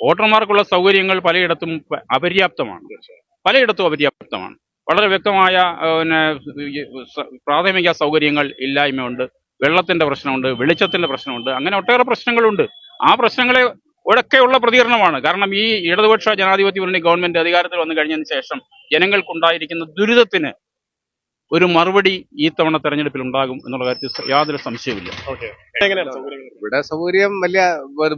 വോട്ടർമാർക്കുള്ള സൗകര്യങ്ങൾ പലയിടത്തും അപര്യാപ്തമാണ്. വളരെ വ്യക്തമായ പ്രാഥമിക സൗകര്യങ്ങൾ ഇല്ലായ്മയുണ്ട്. വെള്ളത്തിന്റെ പ്രശ്നമുണ്ട്, വെളിച്ചത്തിന്റെ പ്രശ്നമുണ്ട്, അങ്ങനെ ഒട്ടേറെ പ്രശ്നങ്ങളുണ്ട്. ആ പ്രശ്നങ്ങളെ ഒക്കെയുള്ള പ്രതികരണമാണ്. കാരണം ഈ ഇടതുപക്ഷ ജനാധിപത്യ മുന്നണി ഗവൺമെന്റ് അധികാരത്തിൽ വന്നു കഴിഞ്ഞതിന് ശേഷം ജനങ്ങൾക്കുണ്ടായിരിക്കുന്ന ദുരിതത്തിന് ഒരു മറുപടി ഈ തവണ തെരഞ്ഞെടുപ്പിൽ ഉണ്ടാകും എന്നുള്ള കാര്യത്തിൽ യാതൊരു സംശയമില്ല. ഇവിടെ സൗകര്യം വലിയ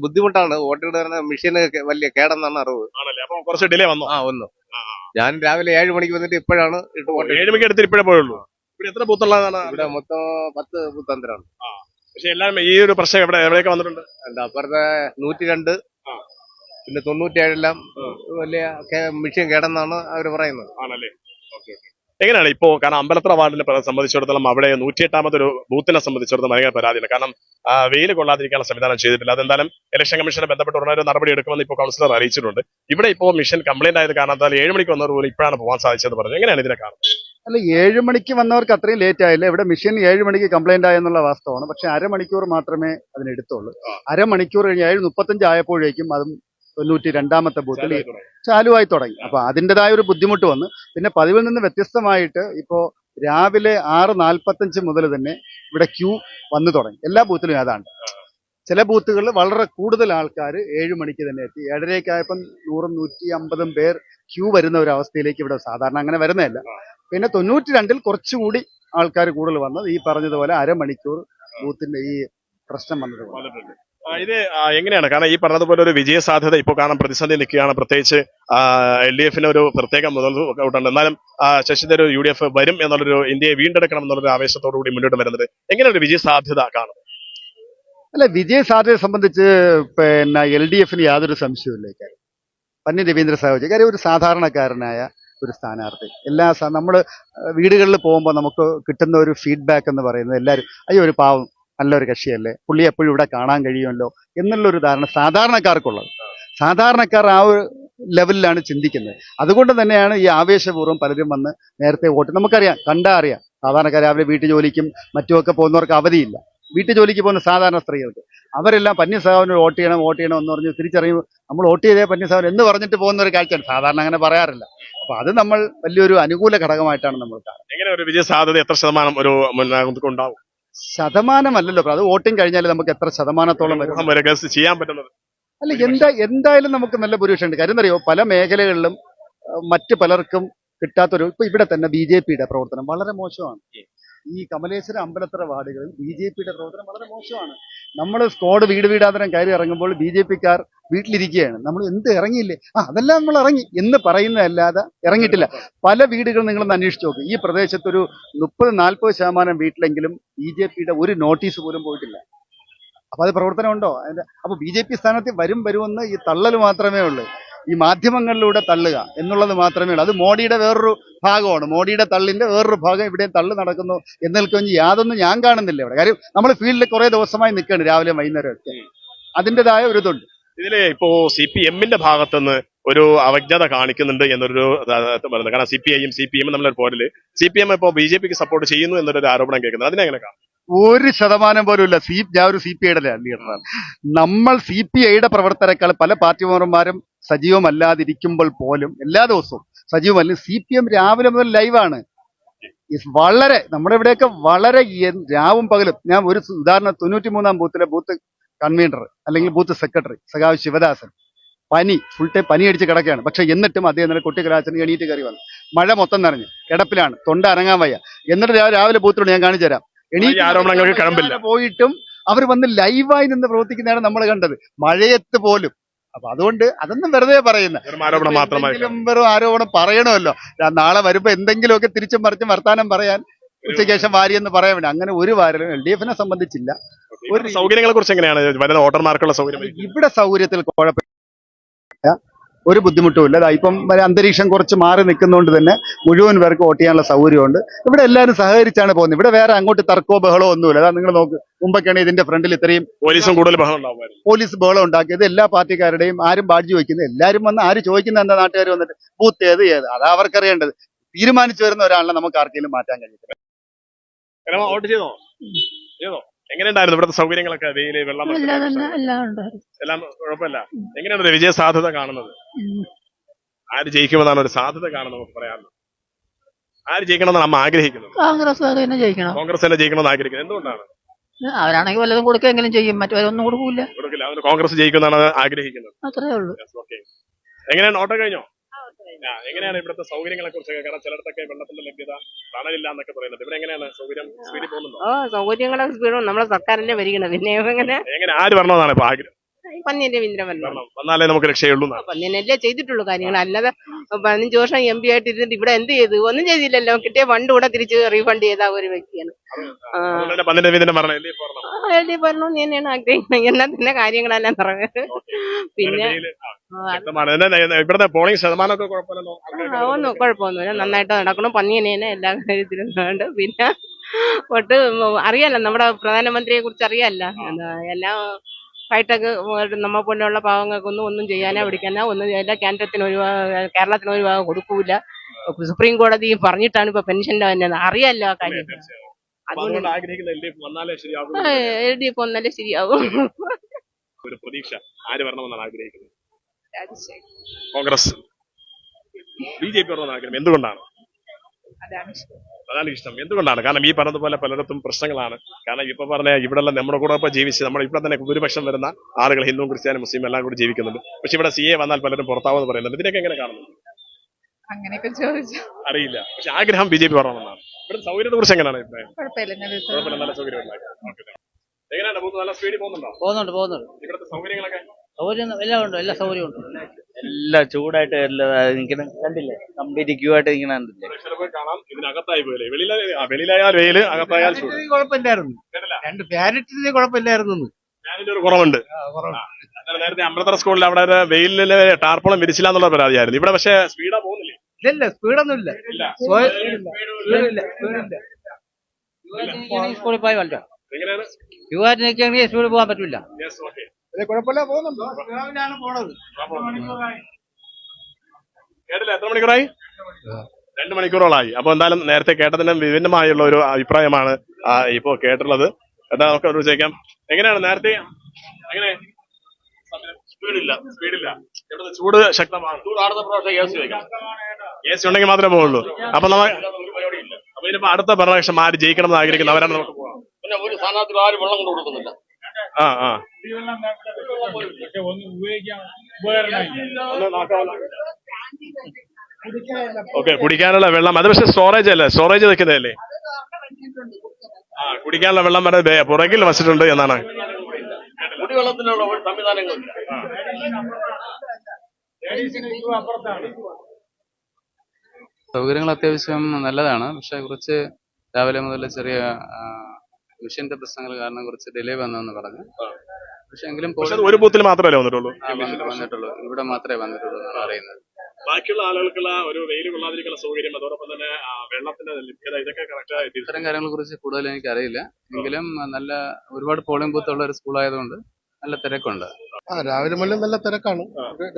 ബുദ്ധിമുട്ടാണ്. വോട്ടിടുന്ന മെഷീന് വലിയ കേടെന്നാണ് അറിവ്. അപ്പൊ കുറച്ച് ഡിലേ വന്നു. വന്നു. ഞാൻ രാവിലെ 7 മണിക്ക് വന്നിട്ട് ഇപ്പോഴാണ് 7 മണിക്ക് എടുത്തിട്ട് ഇപ്പോഴേ പോയുള്ളൂ. ഇവിടെ എത്ര ബൂത്തുള്ളതാണ്? ഇവിടെ മൊത്തം 10 ബൂത്താന്തരാണ്. പക്ഷെ എല്ലാം ഈ ഒരു പ്രശ്നം എവിടെയൊക്കെ വന്നിട്ടുണ്ട്? അപ്പുറത്തെ 102 പിന്നെ 97 വലിയ മെഷീൻ കേടെന്നാണ് അവർ പറയുന്നത്. ആണല്ലേ? എങ്ങനെയാണ് ഇപ്പോ, കാരണം അമ്പലത്തറ വാർഡിനെ സംബന്ധിച്ചിടത്തോളം അവിടെ 108-ാമതൊരു ബൂത്തിനെ സംബന്ധിച്ചിടത്തോളം ഭയങ്കര പരാതിയാണ്. കാരണം വെയിൽ കൊള്ളാതിരിക്കാനുള്ള സംവിധാനം ചെയ്തിട്ടില്ല. അതെന്തായാലും ഇലക്ഷൻ കമ്മീഷനെ ബന്ധപ്പെട്ട് ഉടനെ ഒരു നടപടി എടുക്കുമെന്ന് ഇപ്പോൾ കൗൺസിലർ അറിയിച്ചിട്ടുണ്ട്. ഇവിടെ ഇപ്പോൾ മിഷൻ കംപ്ലൈന്റ് ആയത് കാരണത്താൽ 7 മണിക്ക് വന്നവർ പോലും ഇപ്പോഴാണ് പോകാൻ സാധിച്ചത് പറഞ്ഞു. എങ്ങനെയാണ് ഇതിനെ കാണുന്നത്? അല്ല, 7 മണിക്ക് വന്നവർക്ക് അത്രയും ലേറ്റ് ആയില്ല. ഇവിടെ മെഷീൻ 7 മണിക്ക് കംപ്ലൈന്റ് ആയെന്നുള്ള വാസ്തവമാണ്. പക്ഷെ അരമണിക്കൂർ മാത്രമേ അതിനെടുത്തുള്ളൂ. അരമണിക്കൂർ കഴിഞ്ഞ് 7:35 ആയപ്പോഴേക്കും അതും 92-ാമത്തെ ബൂത്തിൽ ചാലുവായി തുടങ്ങി. അപ്പൊ അതിൻ്റെതായ ഒരു ബുദ്ധിമുട്ട് വന്നു. പിന്നെ പതിവിൽ നിന്ന് വ്യത്യസ്തമായിട്ട് ഇപ്പോ രാവിലെ 6:45 മുതൽ തന്നെ ഇവിടെ ക്യൂ വന്നു തുടങ്ങി. എല്ലാ ബൂത്തിലും ഏതാണ്ട്. ചില ബൂത്തുകളിൽ വളരെ കൂടുതൽ ആൾക്കാർ 7 മണിക്ക് തന്നെ എത്തി. 7:30-ആയപ്പം 100-150 പേർ ക്യൂ വരുന്ന ഒരു അവസ്ഥയിലേക്ക് ഇവിടെ സാധാരണ അങ്ങനെ വരുന്നതല്ല. പിന്നെ 92-ൽ കുറച്ചുകൂടി ആൾക്കാർ കൂടുതൽ വന്നത് ഈ പറഞ്ഞതുപോലെ അരമണിക്കൂർ ബൂത്തിന്റെ ഈ പ്രശ്നം വന്നത്. ഇത് എങ്ങനെയാണ്, കാരണം ഈ പറഞ്ഞതുപോലെ ഒരു വിജയ സാധ്യത ഇപ്പോൾ കാണാൻ പ്രതിസന്ധി നിൽക്കുകയാണ്. പ്രത്യേകിച്ച് LDF-ന് ഒരു പ്രത്യേക മുതൽക്കൂട്ടുണ്ട്. എന്നാലും ശശി തരൂർ UDF വരും എന്നുള്ളൊരു, ഇന്ത്യയെ വീണ്ടെടുക്കണം എന്നുള്ളൊരു ആവേശത്തോടു കൂടി മുന്നോട്ട് വരുന്നത്. എങ്ങനെയാണ് ഒരു വിജയ സാധ്യത കാണുന്നത്? അല്ല, വിജയ സാധ്യതയെ സംബന്ധിച്ച് പിന്നെ LDF-ന് യാതൊരു സംശയവുമില്ല. കാര്യം പന്നി രവീന്ദ്ര സഹോദരി കാര്യം ഒരു സാധാരണക്കാരനായ ഒരു സ്ഥാനാർത്ഥി. നമ്മൾ വീടുകളിൽ പോകുമ്പോൾ നമുക്ക് കിട്ടുന്ന ഒരു ഫീഡ്ബാക്ക് എന്ന് പറയുന്നത് എല്ലാവരും അയ്യോ ഒരു പാവം നല്ലൊരു കക്ഷിയല്ലേ, പുള്ളി എപ്പോഴും ഇവിടെ കാണാൻ കഴിയുമല്ലോ എന്നുള്ളൊരു ധാരണ സാധാരണക്കാർക്കുള്ളത്. സാധാരണക്കാർ ആ ഒരു ലെവലിലാണ് ചിന്തിക്കുന്നത്. അതുകൊണ്ട് തന്നെയാണ് ഈ ആവേശപൂർവ്വം പലരും വന്ന് നേരത്തെ വോട്ട്. നമുക്കറിയാം, കണ്ടാ അറിയാം, സാധാരണക്കാർ രാവിലെ വീട്ടു ജോലിക്കും മറ്റുമൊക്കെ പോകുന്നവർക്ക് അവധിയില്ല. വീട്ടു ജോലിക്ക് പോകുന്ന സാധാരണ സ്ത്രീകൾക്ക് അവരെല്ലാം പന്നീർസെൽവമിന് വോട്ട് ചെയ്യണം എന്ന് പറഞ്ഞ് തിരിച്ചറിയുമ്പോൾ നമ്മൾ വോട്ട് ചെയ്തേ പന്നീർസെൽവം എന്ന് പറഞ്ഞിട്ട് പോകുന്ന ഒരു കാഴ്ചയാണ്. സാധാരണ അങ്ങനെ പറയാറില്ല. അപ്പൊ അത് നമ്മൾ വലിയൊരു അനുകൂല ഘടകമായിട്ടാണ് നമ്മൾ കാണുന്നത്. എങ്ങനെ ഒരു വിജയ സാധ്യത എത്ര ശതമാനം ഒരു ഉണ്ടാവും? ശതമാനമല്ലല്ലോ, അത് വോട്ടിംഗ് കഴിഞ്ഞാൽ നമുക്ക് എത്ര ശതമാനത്തോളം വരും ചെയ്യാൻ പറ്റുന്നത്? അല്ല, എന്തായാലും നമുക്ക് നല്ല ഭൂരിപക്ഷം ഉണ്ട്. കാര്യം അറിയോ, പല മേഖലകളിലും മറ്റു പലർക്കും കിട്ടാത്തൊരു, ഇപ്പൊ ഇവിടെ തന്നെ BJP-യുടെ പ്രവർത്തനം വളരെ മോശമാണ്. ഈ കമലേശ്വരം അമ്പലത്തറ വാർഡുകളിൽ BJP-യുടെ പ്രവർത്തനം വളരെ മോശമാണ്. നമ്മൾ സ്ക്വാഡ് വീടാന്തരം കയറി ഇറങ്ങുമ്പോൾ BJP-ക്കാർ വീട്ടിലിരിക്കുകയാണ്. നമ്മൾ എന്ത് ഇറങ്ങിയില്ലേ, അതെല്ലാം നമ്മൾ ഇറങ്ങി എന്ന് പറയുന്നതല്ലാതെ ഇറങ്ങിയിട്ടില്ല. പല വീടുകളും നിങ്ങളൊന്ന് അന്വേഷിച്ച് നോക്കും. ഈ പ്രദേശത്തൊരു 30-40% വീട്ടിലെങ്കിലും BJP-യുടെ ഒരു നോട്ടീസ് പോലും പോയിട്ടില്ല. അപ്പൊ അത് പ്രവർത്തനം ഉണ്ടോ? അപ്പൊ BJP സ്ഥാനത്ത് വരുമെന്ന് ഈ തള്ളൽ മാത്രമേ ഉള്ളൂ. ഈ മാധ്യമങ്ങളിലൂടെ തള്ളുക എന്നുള്ളത് മാത്രമേ ഉള്ളൂ. അത് മോഡിയുടെ വേറൊരു ഭാഗമാണ്. മോഡിയുടെ തള്ളിന്റെ വേറൊരു ഭാഗം ഇവിടെയും തള്ളു നടക്കുന്നു എന്നൽക്കൊഞ്ച് യാതൊന്നും ഞാൻ കാണുന്നില്ല ഇവിടെ. കാര്യം നമ്മൾ ഫീൽഡിൽ കുറെ ദിവസമായി നിൽക്കുകയാണ്, രാവിലെ വൈകുന്നേരം ഒക്കെ. അതിൻ്റെതായ ഒരു ഇതുണ്ട്. ഇതില് ഇപ്പോ CPM-ന്റെ ഭാഗത്തുനിന്ന് ഒരു അവജ്ഞത കാണിക്കുന്നുണ്ട് എന്നൊരു പറയുന്നത്. കാരണം CPIയും നമ്മളൊരു പോരില് CPM ഇപ്പോ BJP-ക്ക് സപ്പോർട്ട് ചെയ്യുന്നു എന്നൊരു ആരോപണം കേൾക്കുന്നത്. അതിനെങ്ങനെ കാണും? 1% പോലും ഇല്ല. ഞാൻ ഒരു CPI-യുടെ ലീഡറാണ്. നമ്മൾ CPI-യുടെ പ്രവർത്തകരെക്കാൾ പല പാർട്ടി മെമ്പർമാരും സജീവമല്ലാതിരിക്കുമ്പോൾ പോലും എല്ലാ ദിവസവും സജീവമല്ല. CPM രാവിലെ മുതൽ ലൈവാണ്. വളരെ നമ്മുടെ ഇവിടെയൊക്കെ വളരെ രാവും പകലും. ഞാൻ ഒരു ഉദാഹരണം, 93-ാം ബൂത്തിലെ ബൂത്ത് കൺവീനർ അല്ലെങ്കിൽ ബൂത്ത് സെക്രട്ടറി സഖാവ് ശിവദാസൻ ഫുൾ ടൈം പനി അടിച്ച് കിടക്കുകയാണ്. പക്ഷെ എന്നിട്ടും അദ്ദേഹം ഇന്നലെ കുട്ടിക്കലാച്ചന് എണീറ്റ് കയറി വന്നു. മഴ മൊത്തം നിറഞ്ഞു, കിടപ്പിലാണ്, തൊണ്ട അനങ്ങാൻ വയ്യ. എന്നിട്ട് രാവിലെ ബൂത്തിലുണ്ട്, ഞാൻ കാണിച്ചു തരാം. എണീറ്റ് പോയിട്ടും അവർ വന്ന് ലൈവായി നിന്ന് പ്രവർത്തിക്കുന്നതാണ് നമ്മൾ കണ്ടത്, മഴയത്ത് പോലും. അപ്പൊ അതുകൊണ്ട് അതൊന്നും വെറുതെ പറയുന്ന വെറും ആരോപണം പറയണമല്ലോ. നാളെ വരുമ്പോ എന്തെങ്കിലുമൊക്കെ തിരിച്ചും മറിച്ചും വർത്താനം പറയാൻ ഉച്ചയ്ക്ക് ശേഷം വാരിയെന്ന് പറയാൻ വേണ്ടി അങ്ങനെ ഒരു വാരലും LDF-നെ സംബന്ധിച്ചില്ല. ഒരു സൗകര്യങ്ങളെ കുറിച്ച് എങ്ങനെയാണ് വരുന്ന വോട്ടർമാർക്കുള്ള സൗകര്യം? ഇവിടെ സൗകര്യത്തിൽ കുഴപ്പമില്ല, ഒരു ബുദ്ധിമുട്ടുമില്ല. ഇപ്പം അന്തരീക്ഷം കുറച്ച് മാറി നിൽക്കുന്നതുകൊണ്ട് തന്നെ മുഴുവൻ പേർക്ക് വോട്ട് ചെയ്യാനുള്ള സൗകര്യമുണ്ട്. ഇവിടെ എല്ലാവരും സഹകരിച്ചാണ് പോകുന്നത്. ഇവിടെ വേറെ അങ്ങോട്ട് തർക്കമോ ബഹളോ ഒന്നുമില്ല. അതാ നിങ്ങൾ നോക്ക്, മുമ്പൊക്കെയാണ് ഇതിന്റെ ഫ്രണ്ടിൽ ഇത്രയും പോലീസ് ബഹളം ഉണ്ടാക്കിയത്. എല്ലാ പാർട്ടിക്കാരുടെയും ആരും ബാഡ്ജ് വയ്ക്കുന്നത്, എല്ലാവരും വന്ന് ആര് ചോദിക്കുന്ന എന്താ നാട്ടുകാർ വന്നിട്ട് ബൂത്ത് ഏത് അതാ അവർക്കറിയേണ്ടത്. തീരുമാനിച്ചു വരുന്ന ഒരാളിനെ നമുക്ക് ആർക്കെങ്കിലും മാറ്റാൻ കഴിയത്തില്ല. എങ്ങനെയുണ്ടായിരുന്നു ഇവിടുത്തെ സൗകര്യങ്ങളൊക്കെ? വെയില്, വെള്ളം, എല്ലാം കുഴപ്പമില്ല. എങ്ങനെയാണ് വിജയ സാധ്യത കാണുന്നത്? ആര് ജയിക്കുമെന്നാണ് ഒരു സാധ്യത കാണുന്നത് നമുക്ക് പറയാമല്ലോ? ആര് ജയിക്കണമെന്നാണ് അമ്മ ആഗ്രഹിക്കുന്നത്? കോൺഗ്രസ് തന്നെ ജയിക്കണം. കോൺഗ്രസ് തന്നെ ജയിക്കണമെന്ന് ആഗ്രഹിക്കുന്നത് എന്തുകൊണ്ടാണ്? അവരാണെങ്കിൽ വല്ലതും കൊടുക്കെങ്കിലും ചെയ്യും, മറ്റവരൊന്നും കൊടുക്കൂല. കോൺഗ്രസ് ജയിക്കുമെന്നാണ് ആഗ്രഹിക്കുന്നത്. അത്രേ ഉള്ളൂ. എങ്ങനെയാണ് ഓട്ടം കഴിഞ്ഞോ? എങ്ങനെയാണ് ഇവിടുത്തെ സൗകര്യങ്ങളെ കുറിച്ച്? കാരണം ചിലയിടത്തൊക്കെ വെള്ളത്തിന്റെ ലഭ്യത, തണലില്ല എന്നൊക്കെ പറയുന്നത്. ഇവിടെ എങ്ങനെയാണ് സൗകര്യം? സ്പീഡിൽ പോകുന്നുണ്ടോ? സൗകര്യങ്ങളൊക്കെ സ്പീഡും നമ്മളെ സർക്കാരിന്റെ വരികണം. പിന്നെ എങ്ങനെ ആര് വരണമെന്നാണ് ഇപ്പൊ ആഗ്രഹം? പന്നി രവീന്ദ്രൻ വന്നാലേ നമുക്ക് രക്ഷയുള്ളൂ. പന്നിയല്ലേ ചെയ്തിട്ടുള്ളൂ കാര്യങ്ങൾ, അല്ലാതെ 15 വർഷം MP ആയിട്ട് ഇരുന്നിട്ട് ഇവിടെ എന്ത് ചെയ്തു? ഒന്നും ചെയ്തില്ലല്ലോ. കിട്ടിയ ഫണ്ട് കൂടെ തിരിച്ച് റീഫണ്ട് ചെയ്ത ഒരു വ്യക്തിയാണ്. എഴുതി വരണമെന്ന് തന്നെയാണ് ആഗ്രഹിക്കുന്നത്. എന്നാൽ തന്നെ കാര്യങ്ങളെല്ലാം നടക്കുന്നത്. പിന്നെ ഇവിടുത്തെ പോളിംഗ് ശതമാനമൊക്കെ കുഴപ്പമില്ലല്ലോ? ഒന്നും കുഴപ്പമൊന്നുമില്ല, നന്നായിട്ട് നടക്കണം. പന്നിയനെ എല്ലാ കാര്യത്തിലും ഉണ്ട്. പിന്നെ ഒട്ട് അറിയാലോ, നമ്മുടെ പ്രധാനമന്ത്രിയെ കുറിച്ച് അറിയാലോ, എല്ലാം ഫൈറ്റൊക്കെ നമ്മെ പോലെയുള്ള പാവങ്ങൾക്കൊന്നും ഒന്നും ചെയ്യാനോ പിടിക്കാനോ ഒന്നും എല്ലാ കേന്ദ്രത്തിന് ഒരു കേരളത്തിന് ഒരു ഭാഗം കൊടുക്കൂല. സുപ്രീം കോടതി പറഞ്ഞിട്ടാണ് ഇപ്പൊ പെൻഷന്റെ തന്നെ അറിയാലോ ആ കാര്യം. അതുകൊണ്ട് LDF വന്നാലേ ശരിയാവും. ഒരു പ്രതീക്ഷ ആര് വരണമെന്നാണ് ആഗ്രഹിക്കുന്നത്? കോൺഗ്രസ്, BJP വരണമെന്ന് ആഗ്രഹം. എന്തുകൊണ്ടാണ്? അതാണ് ഇഷ്ടം. എന്തുകൊണ്ടാണ്? കാരണം ഈ പറഞ്ഞതുപോലെ പലയിടത്തും പ്രശ്നങ്ങളാണ്. കാരണം ഇപ്പൊ പറഞ്ഞ ഇവിടെയുള്ള നമ്മുടെ കൂടെ ഇപ്പൊ ജീവിച്ച് നമ്മൾ ഇവിടെ തന്നെ ഭൂരിപക്ഷം വരുന്ന ആളുകൾ ഹിന്ദുവും ക്രിസ്ത്യാനും മുസ്ലിം എല്ലാം കൂടി ജീവിക്കുന്നുണ്ട്. പക്ഷെ ഇവിടെ CA വന്നാൽ പലരും പുറത്താവെന്ന് പറയുന്നുണ്ട്. ഇതിനൊക്കെ എങ്ങനെ കാണുന്നു? അങ്ങനെയൊക്കെ ചോദിച്ചു അറിയില്ല. പക്ഷെ ആഗ്രഹം BJP വരണമെന്നാണ്. ഇവിടെ സൗകര്യത്തെ കുറിച്ച് എങ്ങനെയാണ് അഭിപ്രായം? കുഴപ്പമില്ല. നല്ല സൗകര്യം എങ്ങനെയാണ്? നല്ല സ്പീഡിൽ പോകുന്നുണ്ടോ? പോകുന്നുണ്ട്. ഇവിടുത്തെ സൗകര്യങ്ങളൊക്കെ സൗകര്യം എല്ലാം ഉണ്ട്, എല്ലാ സൗകര്യവും ഉണ്ട്. എല്ലാം ചൂടായിട്ട് നിൽക്കണം, കണ്ടില്ലേ? കംപ്ലീറ്റ് ക്യൂ ആയിട്ട് നിൽക്കണം. കണ്ടില്ലേ? കാണാം. ഇതിനകത്തായി പോയില്ലേ? വെളിയിലായാൽ വെയില്, അകത്തായാൽ ചൂട്. കുഴപ്പമില്ലായിരുന്നു, രണ്ട് പാരറ്റിന് കുഴപ്പമില്ലായിരുന്നു. ഞാനിന്റെ ഒരു കുറവുണ്ട്. നേരത്തെ അമൃത സ്കൂളിൽ അവിടെ ഒരു വെയിലില് ടാർപ്പോളം വിരിച്ചില്ല എന്നുള്ള പരാതിയായിരുന്നു. ഇവിടെ പക്ഷേ സ്പീഡാ പോകുന്നില്ലേ? ഇല്ല, സ്പീഡൊന്നും ഇല്ല. സ്കൂളിൽ പോയി കളിച്ചോ? എങ്ങനെയാണ്? ക്യൂ ആയിട്ട് നിൽക്കുകയാണെങ്കിൽ സ്പീഡിൽ പോകാൻ പറ്റില്ല. കുഴപ്പമില്ല, പോകുന്നുണ്ട്. കേട്ടില്ല? എത്ര മണിക്കൂറായി? 2 മണിക്കൂറോളായി. അപ്പൊ എന്തായാലും നേരത്തെ കേട്ടതിന് വിഭിന്നമായുള്ള ഒരു അഭിപ്രായമാണ് ഇപ്പോ കേട്ടിട്ടുള്ളത്. എന്താ നമുക്ക് ഒരു ചോദിക്കാം, എങ്ങനെയാണ് നേരത്തെ? എങ്ങനെ? സ്പീഡില്ല. ഇവിടുത്തെ ചൂട് ശക്തമാണ്. AC ഉണ്ടെങ്കിൽ മാത്രമേ പോകുള്ളൂ. അപ്പൊ അപ്പൊ ഇനിയിപ്പോ അടുത്ത ഭരണപക്ഷം ആര് ജയിക്കണം എന്ന് ആഗ്രഹിക്കുന്നു അവരാണ് നമുക്ക് പോകാം. പിന്നെ ഒരു സ്ഥാനാർത്ഥി ആരും വെള്ളം കൊണ്ട് കൊടുക്കുന്നില്ല. ഓക്കെ, കുടിക്കാനുള്ള വെള്ളം അത് പക്ഷെ സ്റ്റോറേജ് അല്ലേ? സ്റ്റോറേജ് വെക്കുന്നതല്ലേ? കുടിക്കാനുള്ള വെള്ളം വരെ പുറകിൽ വച്ചിട്ടുണ്ട് എന്നാണ്. കുടിവെള്ളത്തിനുള്ള ഒരു സംവിധാനങ്ങളില്ല. സൗകര്യങ്ങൾ അത്യാവശ്യം നല്ലതാണ്. പക്ഷെ കുറച്ച് രാവിലെ മുതൽ ചെറിയ മെഷീന്റെ പ്രശ്നങ്ങൾ കാരണം കുറച്ച് ഡിലേ വന്നെന്ന് പറഞ്ഞു. പക്ഷെ എങ്കിലും ഒരു ബൂത്തിൽ മാത്രമല്ലേ വന്നിട്ടുള്ളൂ? ഇവിടെ മാത്രമേ വന്നിട്ടുള്ളൂ എന്നാണ് അറിയുന്നത്. ബാക്കിയുള്ള ആളുകൾക്കുള്ള ഒരു വെയിൽ കൊള്ളാതിരിക്കുന്ന സൗകര്യം, അതോടൊപ്പം തന്നെ വെള്ളത്തിന്റെ ലഭ്യത, ഇതൊക്കെ കറക്റ്റ് ആയിട്ട് ഇത്തരം കാര്യങ്ങളെ കുറിച്ച് കൂടുതൽ എനിക്ക് അറിയില്ല. എങ്കിലും നല്ല ഒരുപാട് പോളിംഗ് ബൂത്ത് ഉള്ള ഒരു സ്കൂൾ ആയതുകൊണ്ട് നല്ല തിരക്കുണ്ട്. രാവിലെ മുതൽ നല്ല തിരക്കാണ്.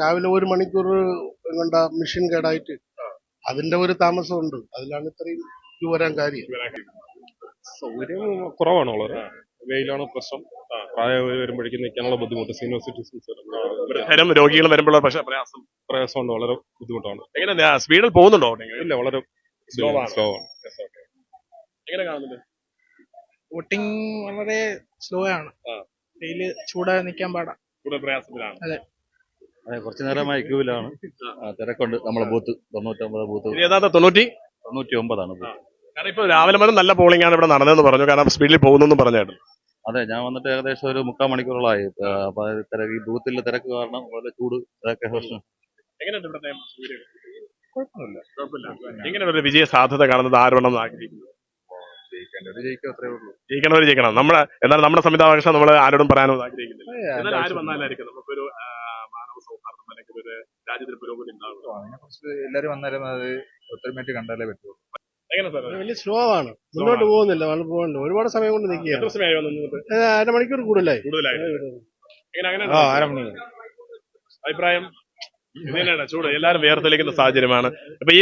രാവിലെ 1 മണിക്കൂർ കൊണ്ട് മെഷീൻ കേടായിട്ട് അതിന്റെ ഒരു താമസമുണ്ട്. അതിലാണ് ഇത്രയും ക്യൂ വരാൻ കാര്യം. സൗകര്യം കുറവാണ് വളരെ. വെയിലാണ് പ്രശ്നം. പ്രായമായി വരുമ്പോഴേക്കും നിൽക്കാനുള്ള ബുദ്ധിമുട്ട്. സീനിയർ സിറ്റിസൺസ് രോഗികൾ വരുമ്പോൾ പ്രയാസമുണ്ട്, വളരെ ബുദ്ധിമുട്ടാണ്. എങ്ങനെ സ്പീഡിൽ പോകുന്നുണ്ടോ? ഇല്ല, വളരെ സ്ലോ ആണ്. എങ്ങനെ കാണുന്നുണ്ട്? വോട്ടിംഗ് വളരെ സ്ലോ ആണ്. വെയില് ചൂടാതെ നിൽക്കാൻ പാടാം. പ്രയാസത്തിലാണ്. അതെ, കുറച്ചു നേരമായി ക്യൂവിലാണ്. തിരക്കുണ്ട്. നമ്മളെ ബൂത്ത് 99 ബൂത്ത് 99 ബൂത്ത്. കാരണം ഇപ്പൊ രാവിലെ മുതൽ നല്ല പോളിംഗ് ആണ് ഇവിടെ നടന്നതെന്ന് പറഞ്ഞു. കാരണം സ്പീഡിൽ പോകുന്നു പറഞ്ഞായിരുന്നു. അതെ, ഞാൻ വന്നിട്ട് ഏകദേശം ഒരു 3/4 മണിക്കൂറോളായി. അപ്പൊ ഈ ബൂത്തിലെ തിരക്ക് കാരണം വളരെ ചൂട് ഇതൊക്കെ പ്രശ്നം. എങ്ങനെയുണ്ട് ഇവിടുത്തെ? കുഴപ്പമില്ല. എങ്ങനെ ഒരു വിജയ സാധ്യത കാണുന്നത് ആരോടെന്ന് ആഗ്രഹിക്കുന്നു? ജയിക്കണവർ ജയിക്കണം. എന്നാൽ നമ്മുടെ സംവിധാനം നമ്മൾ ആരോടും പറയാനൊന്നും ആഗ്രഹിക്കുന്നില്ല. എന്നാൽ ആര് വന്നാലായിരിക്കും നമുക്കൊരു മാനവ സൗഹാർദ്ദം അല്ലെങ്കിൽ ഒരു രാജ്യത്തിന് പുരോഗതി ഉണ്ടാവുക? അതിനെക്കുറിച്ച് എല്ലാവരും വന്നാലും അത് ഒത്തൊരുമയായിട്ട് കണ്ടാലേ പറ്റുള്ളൂ. എങ്ങനെ സാർ? വലിയ സ്ലോ ആണ്, മുന്നോട്ട് പോകുന്നില്ല. പോകുന്നുണ്ട്, ഒരുപാട് സമയം കൊണ്ട് നിൽക്കുക. 1/2 മണിക്കൂർ കൂടുതലായി. അഭിപ്രായം ഇതന്നെയാണ്. ചൂട് എല്ലാവരും വേർത്തെളിക്കുന്ന സാഹചര്യമാണ്. അപ്പൊ ഈ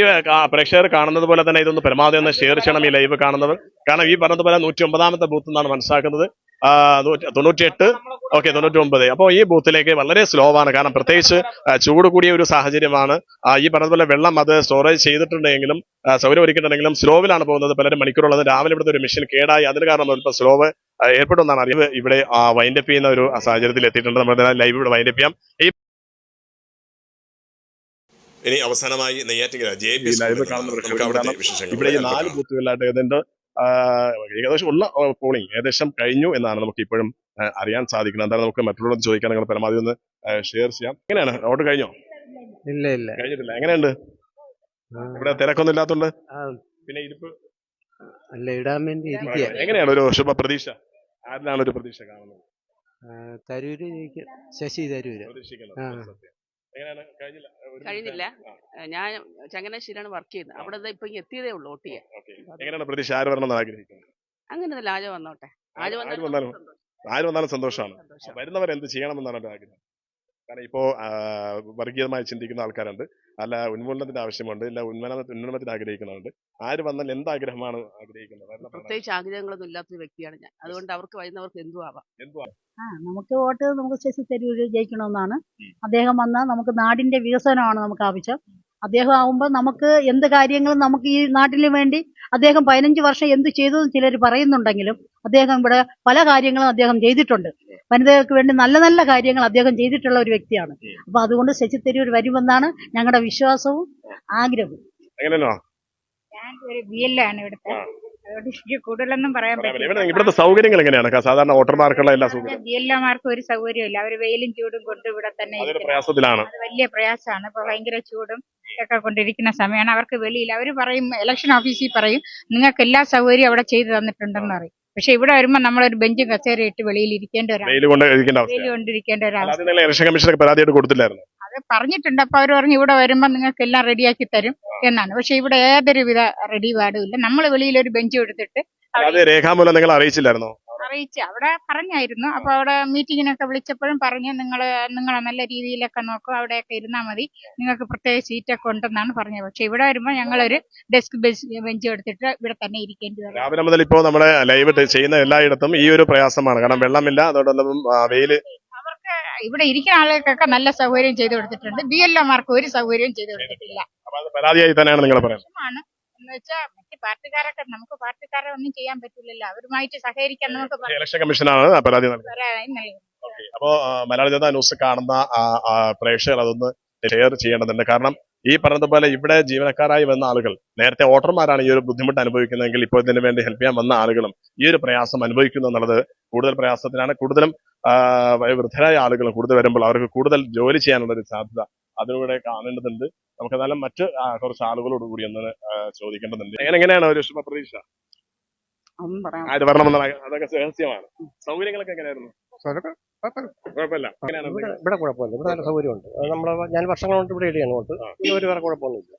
പ്രേക്ഷകർ കാണുന്നത് പോലെ തന്നെ ഇതൊന്ന് പരമാവധി ഒന്ന് ഷെയർ ചെയ്യണം ഈ ലൈവ് കാണുന്നവർ. കാരണം ഈ പറഞ്ഞതുപോലെ 109ാമത്തെ ബൂത്ത് എന്നാണ് മനസ്സിലാക്കുന്നത്. 98 99. അപ്പോൾ ഈ ബൂത്തിലേക്ക് വളരെ സ്ലോ ആണ്. കാരണം പ്രത്യേകിച്ച് ചൂട് കൂടിയ ഒരു സാഹചര്യമാണ്. ഈ പറഞ്ഞതുപോലെ വെള്ളം അത് സ്റ്റോറേജ് ചെയ്തിട്ടുണ്ടെങ്കിലും സൗകര്യം ഒരുക്കിയിട്ടുണ്ടെങ്കിലും സ്ലോവിലാണ് പോകുന്നത്. പലരും മണിക്കൂറുള്ളത്. രാവിലെ ഇവിടുത്തെ ഒരു മെഷീൻ കേടായി, അതിന് കാരണം ഇപ്പൊ സ്ലോവ് ഏർപ്പെടുമെന്നാണ് അറിവ്. ഇവിടെ വൈൻഡപ്പ് ചെയ്യുന്ന ഒരു സാഹചര്യത്തിൽ എത്തിയിട്ടുണ്ട്. നമ്മുടെ ലൈവ് ഇവിടെ വൈൻഡപ്പ് ചെയ്യാം. ഇനി അവസാനമായി നെയ്യാറ്റിൻകര ലൈവ് കാണുന്ന ഇവിടെ ഈ 4 ബൂത്തുകളിലായിട്ട് ഏകദേശം ഉള്ള പോളിംഗ് ഏകദേശം കഴിഞ്ഞു എന്നാണ് നമുക്ക് ഇപ്പോഴും അറിയാൻ സാധിക്കുന്നത്. എന്തായാലും നമുക്ക് മറ്റുള്ളവരോട് ചോദിക്കാൻ നിങ്ങൾ പരമാവധി ഒന്ന് ഷെയർ ചെയ്യാം. എങ്ങനെയാണ്, വോട്ട് കഴിഞ്ഞോ? ഇല്ല, കഴിഞ്ഞിട്ടില്ല. എങ്ങനെയുണ്ട് ഇവിടെ? തിരക്കൊന്നും ഇല്ലാത്തോണ്ട് പിന്നെ ഇരിപ്പ് ഇടാൻ വേണ്ടി എങ്ങനെയാണ് ഒരു ശുഭ പ്രതീക്ഷ? ആരിലാണ് ഒരു പ്രതീക്ഷ കാണുന്നത്? തരൂര് ജയിക്കും. ശശി തരൂര്. പ്രതീക്ഷിക്കുന്നത് ആ. സത്യം. എങ്ങനെയാണ് കഴിഞ്ഞില്ല? കഴിഞ്ഞില്ല. ഞാൻ ചങ്ങനാശ്ശേരിയാണ് വർക്ക് ചെയ്യുന്നത്. അവിടെ ദേ ഇപ്പൊ എത്തിയതേ ഉള്ളൂ വോട്ട് ചെയ്യാൻ. എങ്ങനെയാണ് പ്രതീക്ഷ? ആര് വരണമെന്ന് ആഗ്രഹിക്കുന്നത്? അങ്ങനെയല്ല, ആജ വന്നോട്ടെ. ആജ ആര് വന്നാലും വന്നാലും നമുക്ക് സന്തോഷം. ആര് വന്നാലും സന്തോഷമാണ്. വരുന്നവർ എന്ത് ചെയ്യണമെന്നാണ് എൻ്റെ ആഗ്രഹം. കാരണം ഇപ്പോ വർഗീയമായി ചിന്തിക്കുന്ന ആൾക്കാരുണ്ട്, അല്ല ഉന്മൂലനത്തിന്റെ ആവശ്യമുണ്ട്, ഇല്ല ഉന്നമനത്തിന് ആഗ്രഹിക്കുന്നുണ്ട്. ആര് വന്നാൽ എന്ത് ആഗ്രഹമാണ് ആഗ്രഹിക്കുന്നത്? പ്രത്യേകിച്ച് ആഗ്രഹങ്ങളൊന്നും ഇല്ലാത്തൊരു വ്യക്തിയാണ് ഞാൻ. അതുകൊണ്ട് അവർക്ക് വരുന്നവർക്ക് എന്തും ആവാം. നമുക്ക് വോട്ട് നമുക്ക് ശശി തരൂര് ജയിക്കണമെന്നാണ്. അദ്ദേഹം വന്നാൽ നമുക്ക് നാടിന്റെ വികസനമാണ് നമുക്ക് ആവശ്യം. അദ്ദേഹം ആവുമ്പോൾ നമുക്ക് എന്ത് കാര്യങ്ങളും നമുക്ക് ഈ നാട്ടിന് വേണ്ടി അദ്ദേഹം 15 വർഷം എന്ത് ചെയ്തു ചിലർ പറയുന്നുണ്ടെങ്കിലും അദ്ദേഹം ഇവിടെ പല കാര്യങ്ങളും അദ്ദേഹം ചെയ്തിട്ടുണ്ട്. വനിതകൾക്ക് വേണ്ടി നല്ല നല്ല കാര്യങ്ങൾ അദ്ദേഹം ചെയ്തിട്ടുള്ള ഒരു വ്യക്തിയാണ്. അപ്പൊ അതുകൊണ്ട് ശശി തരൂർ വരുമെന്നാണ് ഞങ്ങളുടെ വിശ്വാസവും ആഗ്രഹവും. എങ്ങനെയാണോ ഞാൻ ഒരു BL ആണ് ഇവിടുത്തെ. അതുകൊണ്ട് എനിക്ക് കൂടുതലൊന്നും പറയാൻ പറ്റില്ല. ഇവിടുത്തെ സൗകര്യങ്ങൾ എങ്ങനെയാണ്? സാധാരണ വോട്ടർമാർക്കുള്ള എല്ലാ സൗകര്യം BL-മാർക്ക് ഒരു സൗകര്യമില്ല. അവർ വെയിലും ചൂടും കൊണ്ട് ഇവിടെ തന്നെ അതൊരു ഇരിക്കണം. പ്രയാസത്തിലാണ്. അത് വലിയ പ്രയാസമാണ്. ഇപ്പൊ ഭയങ്കര ചൂടും ഒക്കെ കൊണ്ടിരിക്കുന്ന സമയമാണ്. അവർക്ക് വെളിയിൽ അവർ പറയും, ഇലക്ഷൻ ഓഫീസിൽ പറയും നിങ്ങൾക്ക് എല്ലാ സൗകര്യവും അവിടെ ചെയ്തു തന്നിട്ടുണ്ടെന്ന് പറയും. പക്ഷെ ഇവിടെ വരുമ്പോൾ നമ്മളൊരു ബെഞ്ചും കസേരയും ഇട്ട് വെളിയിൽ ഇരിക്കേണ്ട വെയിൽ കൊണ്ട് ഇരിക്കേണ്ട വെയിൽ അവസ്ഥയാണ്. കൊണ്ടിരിക്കേണ്ട ഒരു അല്ലാതെ അവസ്ഥ. നിങ്ങൾ ഇലക്ഷൻ കമ്മീഷനൊക്കെ പരാതിയായിട്ട് കൊടുത്തില്ലായിരുന്നു? അത് പറഞ്ഞിട്ടുണ്ട്. അപ്പൊ അവർ പറഞ്ഞു ഇവിടെ വരുമ്പോൾ നിങ്ങൾക്ക് എല്ലാം റെഡിയാക്കി തരും എന്നാണ്. പക്ഷെ ഇവിടെ ഏതൊരുവിധ റെഡി പാടും ഇല്ല. നമ്മൾ വെളിയിൽ ഒരു ബെഞ്ച് എടുത്തിട്ട് അത് രേഖാമൂലം നിങ്ങൾ അറിയിച്ചില്ലായിരുന്നോ? അറിയിച്ച് അവിടെ പറഞ്ഞായിരുന്നു. അപ്പൊ അവിടെ മീറ്റിങ്ങിനൊക്കെ വിളിച്ചപ്പോഴും പറഞ്ഞു നിങ്ങളെ നല്ല രീതിയിലൊക്കെ നോക്കും, അവിടെയൊക്കെ ഇരുന്നാൽ മതി, നിങ്ങൾക്ക് പ്രത്യേക സീറ്റൊക്കെ ഉണ്ടെന്നാണ് പറഞ്ഞത്. പക്ഷെ ഇവിടെ വരുമ്പോൾ ഞങ്ങളൊരു ഡെസ്ക് ബെഞ്ച് എടുത്തിട്ട് ഇവിടെ തന്നെ ഇരിക്കേണ്ടി വരും. രാവിലെ മുതൽ ഇപ്പോൾ നമ്മുടെ ലൈവ് ചെയ്യുന്ന എല്ലായിടത്തും ഈ ഒരു പ്രയാസമാണ്. കാരണം വെള്ളമില്ല, അതോടൊപ്പം വെയില്. അവർക്ക് ഇവിടെ ഇരിക്കുന്ന ആളുകൾക്കൊക്കെ നല്ല സൗകര്യം ചെയ്തു കൊടുത്തിട്ടുണ്ട്. BL-മാർക്ക് ഒരു സൗകര്യവും ചെയ്തു കൊടുത്തിട്ടില്ല. അപ്പൊ അത് പരാതിയായി തന്നെയാണ് നിങ്ങൾ പറയുന്നത്? ആണ് എന്ന് വെച്ചാൽ മറ്റ് പാർട്ടിക്കാരൊക്കെ നമുക്ക് പാർട്ടിക്കാരെ ഒന്നും ചെയ്യാൻ പറ്റില്ലല്ലോ. അവരുമായിട്ട് സഹകരിക്കാൻ നമുക്ക് ഇലക്ഷൻ കമ്മീഷനാണ് പരാതി നൽകുന്നത്. പരാതി നൽകും. അപ്പോ മലയാള ജനതാ ന്യൂസ് കാണുന്ന പ്രേക്ഷകർ അതൊന്ന് ഷെയർ ചെയ്യേണ്ടതുണ്ട്. കാരണം ഈ പറഞ്ഞതുപോലെ ഇവിടെ ജീവനക്കാരായി വന്ന ആളുകൾ, നേരത്തെ വോട്ടർമാരാണ് ഈ ഒരു ബുദ്ധിമുട്ട് അനുഭവിക്കുന്നതെങ്കിൽ ഇപ്പോൾ ഇതിനു വേണ്ടി ഹെൽപ്പ് ചെയ്യാൻ വന്ന ആളുകളും ഈ ഒരു പ്രയാസം അനുഭവിക്കുന്നു എന്നുള്ളത് കൂടുതൽ പ്രയാസത്തിനാണ്. കൂടുതലും വൃദ്ധരായ ആളുകൾ കൂടുതൽ വരുമ്പോൾ അവർക്ക് കൂടുതൽ ജോലി ചെയ്യാനുള്ള ഒരു സാധ്യത അതിലൂടെ കാണേണ്ടതുണ്ട്. നമുക്ക് എന്നാലും മറ്റ് കുറച്ച് ആളുകളോട് കൂടി ഒന്ന് ചോദിക്കേണ്ടതുണ്ട്. എങ്ങനെയാണ് ഒരു ശുഭപ്രതീക്ഷ? ആര് വരണമെന്നാണ്? അതൊക്കെ രഹസ്യമാണ്. സൗകര്യങ്ങളൊക്കെ എങ്ങനെയായിരുന്നു? കുഴപ്പമില്ല. എങ്ങനെയാണ്? ഇവിടെ കുഴപ്പമില്ല. ഇവിടെ നല്ല സൗകര്യമുണ്ട്. ഞാൻ വർഷങ്ങൾ കൊണ്ട് ഇവിടെ ഇടിയാണ് കൊണ്ട് ഒരു വേറെ കുഴപ്പമൊന്നുമില്ല.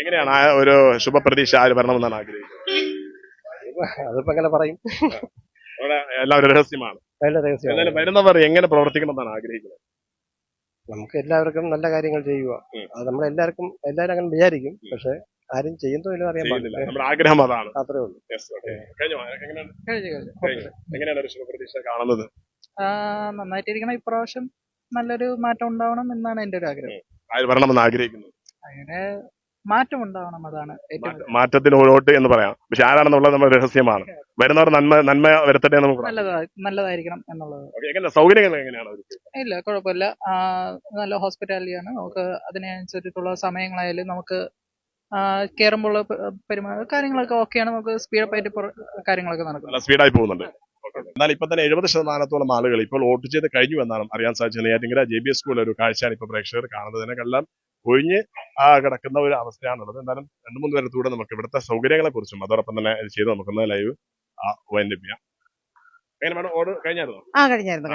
എങ്ങനെയാണ് ആ ഒരു ശുഭപ്രതീക്ഷ ആര് വരണമെന്നാണ് ആഗ്രഹിക്കുന്നത്? അതിപ്പോ എങ്ങനെ പറയും? അവിടെ എല്ലാവരും രഹസ്യമാണ്. എന്നാലും വരുന്നവർ എങ്ങനെ പ്രവർത്തിക്കണമെന്നാണ് ആഗ്രഹിക്കുന്നത്? നമുക്ക് എല്ലാവർക്കും നല്ല കാര്യങ്ങൾ ചെയ്യുക. അത് നമ്മളെല്ലാവരും അങ്ങനെ വിചാരിക്കും. പക്ഷെ ആരും ചെയ്യുന്നില്ല അറിയാൻ പാടില്ല. നമ്മുടെ ആഗ്രഹം അതാണ്. അത്രേ ഉള്ളൂ. എങ്ങനെയാണ് ഒരു ശുഭപ്രതീക്ഷ കാണുന്നത്? നന്നായിട്ടിരിക്കണം. ഇപ്രാവശ്യം നല്ലൊരു മാറ്റം ഉണ്ടാവണം എന്നാണ് എന്റെ ഒരു ആഗ്രഹം. ആര് വരണമെന്ന് ആഗ്രഹിക്കുന്നു? അങ്ങനെ മാറ്റം ഉണ്ടാവണം, അതാണ് ഏറ്റവും മാറ്റത്തിന് ഒരു വോട്ട് എന്ന് പറയാം. പക്ഷെ ആരാണെന്നുള്ളത് നമ്മൾ രഹസ്യമാണ്. വരുന്നവർ നന്മ വരുത്തട്ടെ എന്ന് നമുക്ക് പറയാം. നല്ലതായിരിക്കണം എന്നുള്ളത്. എങ്ങനെ സൗകര്യങ്ങൾ എങ്ങനെയാണ്? ഇല്ല, കുഴപ്പമില്ല. നല്ല ഹോസ്പിറ്റാലിറ്റിയാണ്. നമുക്ക് അതിനനുസരിച്ചിട്ടുള്ള സമയങ്ങളായാലും നമുക്ക് കയറുമ്പോൾ കാര്യങ്ങളൊക്കെ ഓക്കെയാണ്. നമുക്ക് സ്പീഡപ്പ് ആയിട്ട് കാര്യങ്ങളൊക്കെ നടക്കും. സ്പീഡായി പോകുന്നുണ്ട്. എന്നാൽ ഇപ്പൊ തന്നെ 70% ആളുകൾ ഇപ്പോൾ വോട്ട് ചെയ്ത് കഴിഞ്ഞു എന്നാണ് അറിയാൻ സാധിച്ചത്. നെയ്യാറ്റിൻകര JBS സ്കൂളിൽ ഒരു കാഴ്ചയാണ് ഇപ്പൊ പ്രേക്ഷകർ കാണുന്നതിനെല്ലാം ഒഴിഞ്ഞ് കിടക്കുന്ന ഒരു അവസ്ഥയാണുള്ളത്. എന്നാലും 2-3 പേരത്തൂടെ നമുക്ക് ഇവിടുത്തെ സൗകര്യങ്ങളെ കുറിച്ചും അതോടൊപ്പം തന്നെ ചെയ്ത് നമുക്കൊന്ന് ലൈവ് വൈൻഡപ്പ് ചെയ്യാം. എങ്ങനെ മേഡം ഓട് കഴിഞ്ഞായിരുന്നോ? കഴിഞ്ഞായിരുന്നു.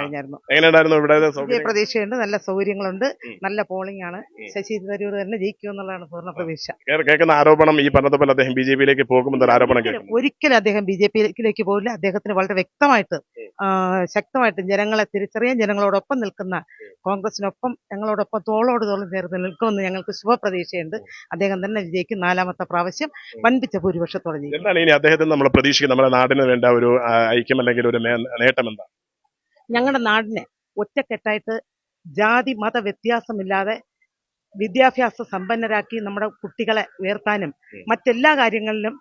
എങ്ങനെയുണ്ടായിരുന്നു ഇവിടെ വലിയ പ്രതീക്ഷയുണ്ട്. നല്ല സൗകര്യങ്ങളുണ്ട്. നല്ല പോളിംഗ് ആണ്. ശശി തരൂർ തന്നെ ജയിക്കും എന്നുള്ളതാണ് പൂർണ്ണ പ്രതീക്ഷ. കേൾക്കുന്ന ആരോപണം ഈ പറഞ്ഞതുപോലെ അദ്ദേഹം BJP-യിലേക്ക് പോകുമെന്നൊരു ആരോപണം കേൾക്കുന്നു. ഒരിക്കലും അദ്ദേഹം BJP-യിലേക്ക് പോകില്ല. അദ്ദേഹത്തിന് വളരെ വ്യക്തമായിട്ട് ശക്തമായിട്ട് ജനങ്ങളെ തിരിച്ചറിയാൻ, ജനങ്ങളോടൊപ്പം നിൽക്കുന്ന, കോൺഗ്രസിനൊപ്പം ഞങ്ങളോടൊപ്പം തോളോട് തോളം ചേർന്ന് നിൽക്കുമെന്ന് ഞങ്ങൾക്ക് ശുഭപ്രതീക്ഷയുണ്ട്. അദ്ദേഹം തന്നെ വിജയിക്കും. 4-മത്തെ പ്രാവശ്യം വൻപിച്ച ഭൂരിപക്ഷത്തോടെ ജയിക്കും. എന്താണ് ഇനി അദ്ദേഹത്തിന് നമ്മൾ പ്രതീക്ഷിക്കുന്നത്? നമ്മുടെ നാടിന് വേണ്ട ഒരു ഐക്യം അല്ലെങ്കിൽ ഒരു നേട്ടം എന്താണ്? ഞങ്ങളുടെ നാടിനെ ഒറ്റക്കെട്ടായിട്ട് ജാതി മത വ്യത്യാസമില്ലാതെ വിദ്യാഭ്യാസ സമ്പന്നരാക്കി നമ്മുടെ കുട്ടികളെ ഉയർത്താനും മറ്റെല്ലാ കാര്യങ്ങളിലും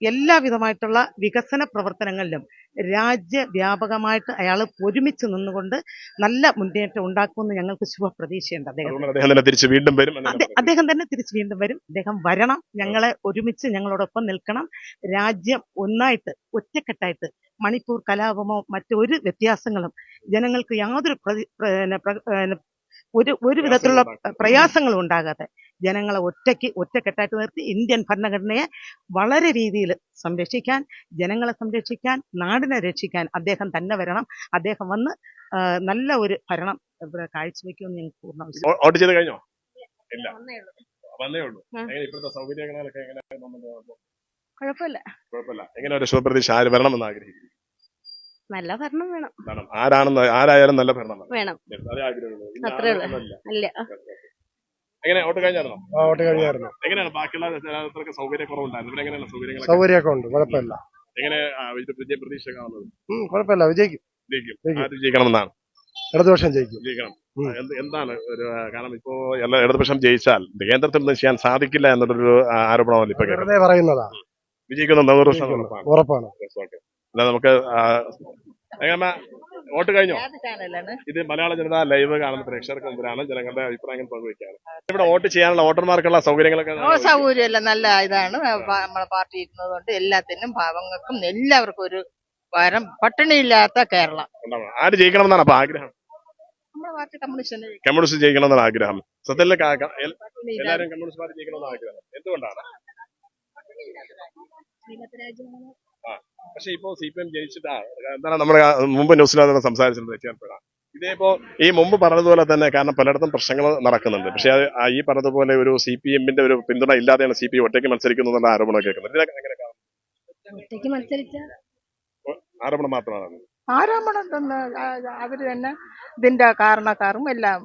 എല്ലാവിധമായിട്ടുള്ള വികസന പ്രവർത്തനങ്ങളിലും രാജ്യവ്യാപകമായിട്ട് അയാൾ ഒരുമിച്ച് നിന്നുകൊണ്ട് നല്ല മുന്നേറ്റം ഉണ്ടാക്കുമെന്ന് ഞങ്ങൾക്ക് ശുഭപ്രതീക്ഷയുണ്ട്. അദ്ദേഹം തന്നെ തിരിച്ച് വീണ്ടും വരും. അദ്ദേഹം വരണം. ഞങ്ങളെ ഒരുമിച്ച് ഞങ്ങളോടൊപ്പം നിൽക്കണം. രാജ്യം ഒന്നായിട്ട് ഒറ്റക്കെട്ടായിട്ട് മണിപ്പൂർ കലാപമോ മറ്റൊരു വ്യത്യാസങ്ങളും ജനങ്ങൾക്ക് യാതൊരു ഒരു വിധത്തിലുള്ള പ്രയാസങ്ങളും ഉണ്ടാകാതെ ജനങ്ങളെ ഒറ്റക്കെട്ടായിട്ട് നിർത്തി ഇന്ത്യൻ ഭരണഘടനയെ വളരെ രീതിയിൽ സംരക്ഷിക്കാൻ, ജനങ്ങളെ സംരക്ഷിക്കാൻ, നാടിനെ രക്ഷിക്കാൻ അദ്ദേഹം തന്നെ വരണം. അദ്ദേഹം വന്ന് നല്ല ഒരു ഭരണം ഇവിടെ കാഴ്ചവെക്കുമെന്ന് ഞങ്ങൾക്ക് പൂർണ്ണ വിശ്വാസം. വോട്ട് ചെയ്ത് കഴിഞ്ഞോ? ഇല്ല, വന്നേ ഉള്ളൂ. ഇപ്പോഴത്തെ സൗകര്യങ്ങളൊക്കെ എങ്ങനെ? കുഴപ്പമില്ല. കുഴപ്പമില്ല. എങ്ങനെ ഒരു ശുഭപ്രതീക്ഷ ആര് വരണമെന്ന് ആഗ്രഹിക്കുന്നു? നല്ല ഭരണം വേണം. ആരായാലും നല്ല ഭരണം വേണം. അതേ ആഗ്രഹമുള്ളൂ. അത്രേ ഉള്ളൂ. അല്ല. എങ്ങനെ വോട്ട് കഴിഞ്ഞായിരുന്നോ? വോട്ട് കഴിഞ്ഞായിരുന്നു. എങ്ങനെയാണ് ബാക്കിയുള്ള സ്ഥലത്തൊക്കെ സൗകര്യക്കുറവുണ്ടായിരുന്നു? ഇവിടെ എങ്ങനെയാണ് സൗകര്യങ്ങൾ? സൗകര്യമൊക്കെ ഉണ്ട്, കുഴപ്പമില്ല. എങ്ങനെ പ്രതീക്ഷ കാണുന്നത്? കുഴപ്പമില്ല, വിജയിക്കും. ആര് ജയിക്കണമെന്നാണ്? ഇടതുപക്ഷം ജയിക്കും. ജയിക്കണം. എന്താണ് ഒരു കാരണം? ഇപ്പോ ഇടതുപക്ഷം ജയിച്ചാൽ കേന്ദ്രത്തിൽ നിന്ന് ചെയ്യാൻ സാധിക്കില്ല എന്നുള്ളൊരു ആരോപണമല്ല ഇപ്പൊ വെറുതെ പറയുന്നതാ. വിജയിക്കുന്ന 100% ഉറപ്പാണ്. അല്ല, നമുക്ക് വോട്ട് കഴിഞ്ഞോ? ഇത് മലയാള ജനത ലൈവ് കാണുന്ന പ്രേക്ഷകർക്ക് മുമ്പിലാണ് ജനങ്ങളുടെ അഭിപ്രായങ്ങൾ പങ്കുവയ്ക്കാറ്. ഇവിടെ വോട്ട് ചെയ്യാനുള്ള വോട്ടർമാർക്കുള്ള സൗകര്യങ്ങളൊക്കെ? സൗകര്യമല്ല, നല്ല ഇതാണ്. നമ്മളെ പാർട്ടി ഇരുന്നതുകൊണ്ട് എല്ലാത്തിനും പാവങ്ങൾക്കും എല്ലാവർക്കും ഒരു വരം, പട്ടിണിയില്ലാത്ത കേരളം. ആര് ജയിക്കണമെന്നാണ് അപ്പൊ ആഗ്രഹം? നമ്മുടെ പാർട്ടി കമ്മ്യൂണിസ്റ്റ് ജയിക്കണമെന്നാണ് ആഗ്രഹം. സത്യത്തിൽ എല്ലാവരും കമ്മ്യൂണിസ്റ്റ് പാർട്ടി ജയിക്കണമെന്നാണ് ആഗ്രഹം. എന്തുകൊണ്ടാണ്? പക്ഷെ ഇപ്പോ CPM ജയിച്ചിട്ടാ എന്താണ് നമ്മുടെ മുമ്പ് ന്യൂസിലാതെ സംസാരിച്ചിട്ടുണ്ട്. ഇതേപ്പോ ഈ മുമ്പ് പറഞ്ഞതുപോലെ തന്നെ, കാരണം പലയിടത്തും പ്രശ്നങ്ങൾ നടക്കുന്നുണ്ട്. പക്ഷെ ഈ പറഞ്ഞതുപോലെ ഒരു CPM-ന്റെ ഒരു പിന്തുണ ഇല്ലാതെയാണ് CPM ഒറ്റയ്ക്ക് മത്സരിക്കുന്നു എന്നുള്ള ആരോപണം കേൾക്കുന്നത്. ഇതൊക്കെ എങ്ങനെ കാണും? ഒറ്റയ്ക്ക് മത്സരിച്ച ആരോപണം മാത്രമാണ്. ആരോപണം തന്നെ അവര് തന്നെ ഇതിന്റെ കാരണക്കാരും എല്ലാം.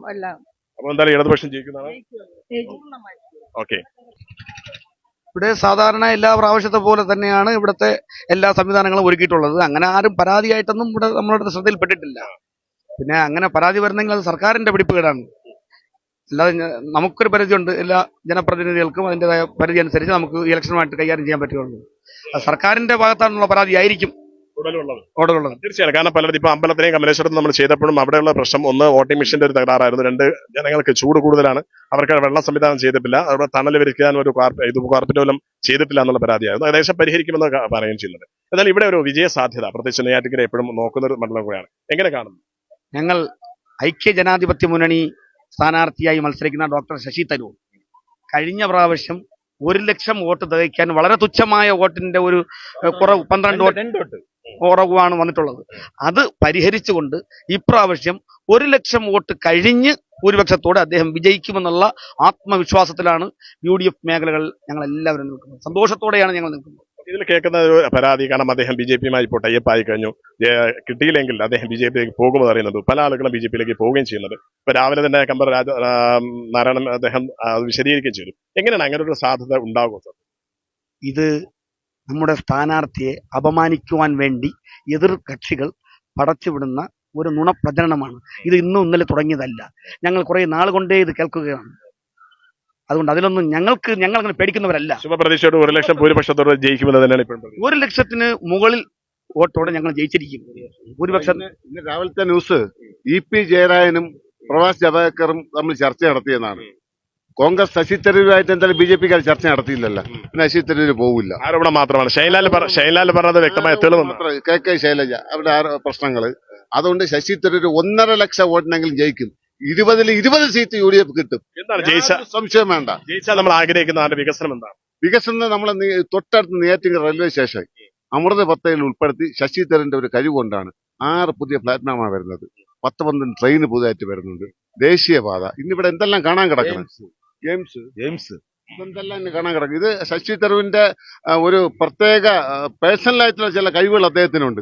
അപ്പൊ എന്തായാലും ഇടതുപക്ഷം ജയിക്കുന്നതാണ്. ഓക്കെ. ഇവിടെ സാധാരണ എല്ലാ പ്രാവശ്യത്തെ പോലെ തന്നെയാണ് ഇവിടുത്തെ എല്ലാ സംവിധാനങ്ങളും ഒരുക്കിയിട്ടുള്ളത്. അങ്ങനെ ആരും പരാതിയായിട്ടൊന്നും ഇവിടെ നമ്മളുടെ ശ്രദ്ധയിൽപ്പെട്ടിട്ടില്ല. പിന്നെ അങ്ങനെ പരാതി വരുന്നെങ്കിൽ അത് സർക്കാരിന്റെ പിടിപ്പുകേടാണ്. അല്ലാതെ നമുക്കൊരു പരിധിയുണ്ട്. എല്ലാ ജനപ്രതിനിധികൾക്കും അതിൻ്റെതായ പരിധി അനുസരിച്ച് നമുക്ക് ഇലക്ഷനുമായിട്ട് കൈകാര്യം ചെയ്യാൻ പറ്റുള്ളൂ. സർക്കാരിന്റെ ഭാഗത്താണുള്ള പരാതി ആയിരിക്കും ഉടലുള്ളത്. തീർച്ചയായും. കാരണം പലരും ഇപ്പൊ അമ്പലത്തിനെയും കമലേശ്വരത്തും നമ്മൾ ചെയ്തപ്പോഴും അവിടെയുള്ള പ്രശ്നം, ഒന്ന് വോട്ടിംഗ് മെഷീന്റെ ഒരു തകരാറായിരുന്നു, രണ്ട് ജനങ്ങൾക്ക് ചൂട് കൂടുതലാണ്, അവർക്ക് വെള്ളം സംവിധാനം ചെയ്തിട്ടില്ല, അവിടെ തണൽ വിരിക്കാൻ ഒരു കാർപ്പറ്റ് പോലും ചെയ്തിട്ടില്ല എന്നുള്ള പരാതിയായിരുന്നു. ഏകദേശം പരിഹരിക്കുമെന്ന് പറയുകയും ചെയ്യുന്നത്. എന്നാൽ ഇവിടെ ഒരു വിജയ സാധ്യത പ്രത്യേകിച്ച് നെയ്യാറ്റിൻകര എപ്പോഴും നോക്കുന്ന ഒരു മണ്ഡലം കൂടെയാണ്. എങ്ങനെ കാണുന്നു? ഞങ്ങൾ ഐക്യ ജനാധിപത്യ മുന്നണി സ്ഥാനാർത്ഥിയായി മത്സരിക്കുന്ന ഡോക്ടർ ശശി തരൂർ കഴിഞ്ഞ പ്രാവശ്യം 1,00,000 വോട്ട് തികയ്ക്കാൻ വളരെ തുച്ഛമായ വോട്ടിന്റെ ഒരു കുറവ്, 12 വോട്ട് കുറവാണ് വന്നിട്ടുള്ളത്. അത് പരിഹരിച്ചുകൊണ്ട് ഇപ്രാവശ്യം 1,00,000 വോട്ട് കഴിഞ്ഞ് ഭൂരിപക്ഷത്തോടെ അദ്ദേഹം വിജയിക്കുമെന്നുള്ള ആത്മവിശ്വാസത്തിലാണ് UDF മേഖലകൾ ഞങ്ങൾ എല്ലാവരും നിൽക്കുന്നത്. സന്തോഷത്തോടെയാണ് ഞങ്ങൾ നിൽക്കുന്നത്. ഇതിൽ കേൾക്കുന്ന ഒരു പരാതി, കാരണം അദ്ദേഹം BJP-യുമായി ഇപ്പോൾ ടൈപ്പ് ആയി കഴിഞ്ഞു, കിട്ടിയില്ലെങ്കിൽ അദ്ദേഹം BJP-യിലേക്ക് പോകുമെന്ന് അറിയുന്നത്, പല ആളുകളും BJP-യിലേക്ക് പോവുകയും ചെയ്യുന്നത്. ഇപ്പൊ രാവിലെ തന്നെ കമ്പർ നാരായണൻ അദ്ദേഹം വിശദീകരിക്കുകയും ചെയ്തു. എങ്ങനെയാണ് അങ്ങനെ ഒരു സാധ്യത ഉണ്ടാകും? ഇത് നമ്മുടെ സ്ഥാനാർത്ഥിയെ അപമാനിക്കുവാൻ വേണ്ടി എതിർ കക്ഷികൾ പടച്ചുവിടുന്ന ഒരു നുണപ്രചരണമാണ്. ഇത് ഇന്നും ഇന്നലെ തുടങ്ങിയതല്ല. ഞങ്ങൾ കുറെ നാൾ കൊണ്ടേ ഇത് കേൾക്കുകയാണ്. അതുകൊണ്ട് അതിലൊന്നും ഞങ്ങൾ അങ്ങനെ പേടിക്കുന്നവരല്ല. ശുഭപ്രതീക്ഷയോട് 1,00,000 ഭൂരിപക്ഷത്തോടെ ജയിക്കുമെന്ന് തന്നെയാണ് ഇപ്പോൾ. 1,00,000-ന് മുകളിൽ വോട്ടോടെ ഞങ്ങൾ ജയിച്ചിരിക്കും. ഭൂരിപക്ഷം. ഇന്ന് രാവിലത്തെ ന്യൂസ് EP ജയരാജനും പ്രകാശ് ജാവ്ദേക്കറും തമ്മിൽ ചർച്ച നടത്തിയെന്നാണ്. കോൺഗ്രസ് ശശി തരൂരുമായിട്ട് എന്തായാലും BJP-ക്കാർ ചർച്ച നടത്തിയില്ലല്ലോ. പിന്നെ ശശി തരൂര് പോവില്ല. ആരോപണം മാത്രമാണ്. ഷൈൻലാൽ പറഞ്ഞത് വ്യക്തമായ തെളിവ്. KK ശൈലജ അവരുടെ പ്രശ്നങ്ങൾ. അതുകൊണ്ട് ശശി തരൂര് 1.5 ലക്ഷം വോട്ടിനെങ്കിലും ജയിക്കും. 20-ൽ 20 സീറ്റ് UDF കിട്ടും. എന്താണ് സംശയം വേണ്ട. ജയിച്ചാൽ നമ്മൾ ആഗ്രഹിക്കുന്ന അതിന്റെ വികസനം എന്താണ്? വികസനം നമ്മളെ തൊട്ടടുത്ത് നെയ്യാറ്റിൻകര റെയിൽവേ സ്റ്റേഷൻ അമൃത പദ്ധതിയിൽ ഉൾപ്പെടുത്തി ശശി തരൂരിന്റെ ഒരു കഴിവുകൊണ്ടാണ് 6 പുതിയ പ്ലാറ്റ്ഫോമാണ് വരുന്നത്. 10-12 ട്രെയിൻ പുതുതായിട്ട് വരുന്നുണ്ട്. ദേശീയപാത. ഇന്നിവിടെ എന്തെല്ലാം കാണാൻ കിടക്കണം. ജെയിംസ് ഇതെന്തെല്ലാം ഇന്ന് കാണാൻ കിടക്കും. ഇത് ശശി തരൂരിന്റെ ഒരു പ്രത്യേക പേഴ്സണലായിട്ടുള്ള ചില കഴിവുകൾ അദ്ദേഹത്തിനുണ്ട്.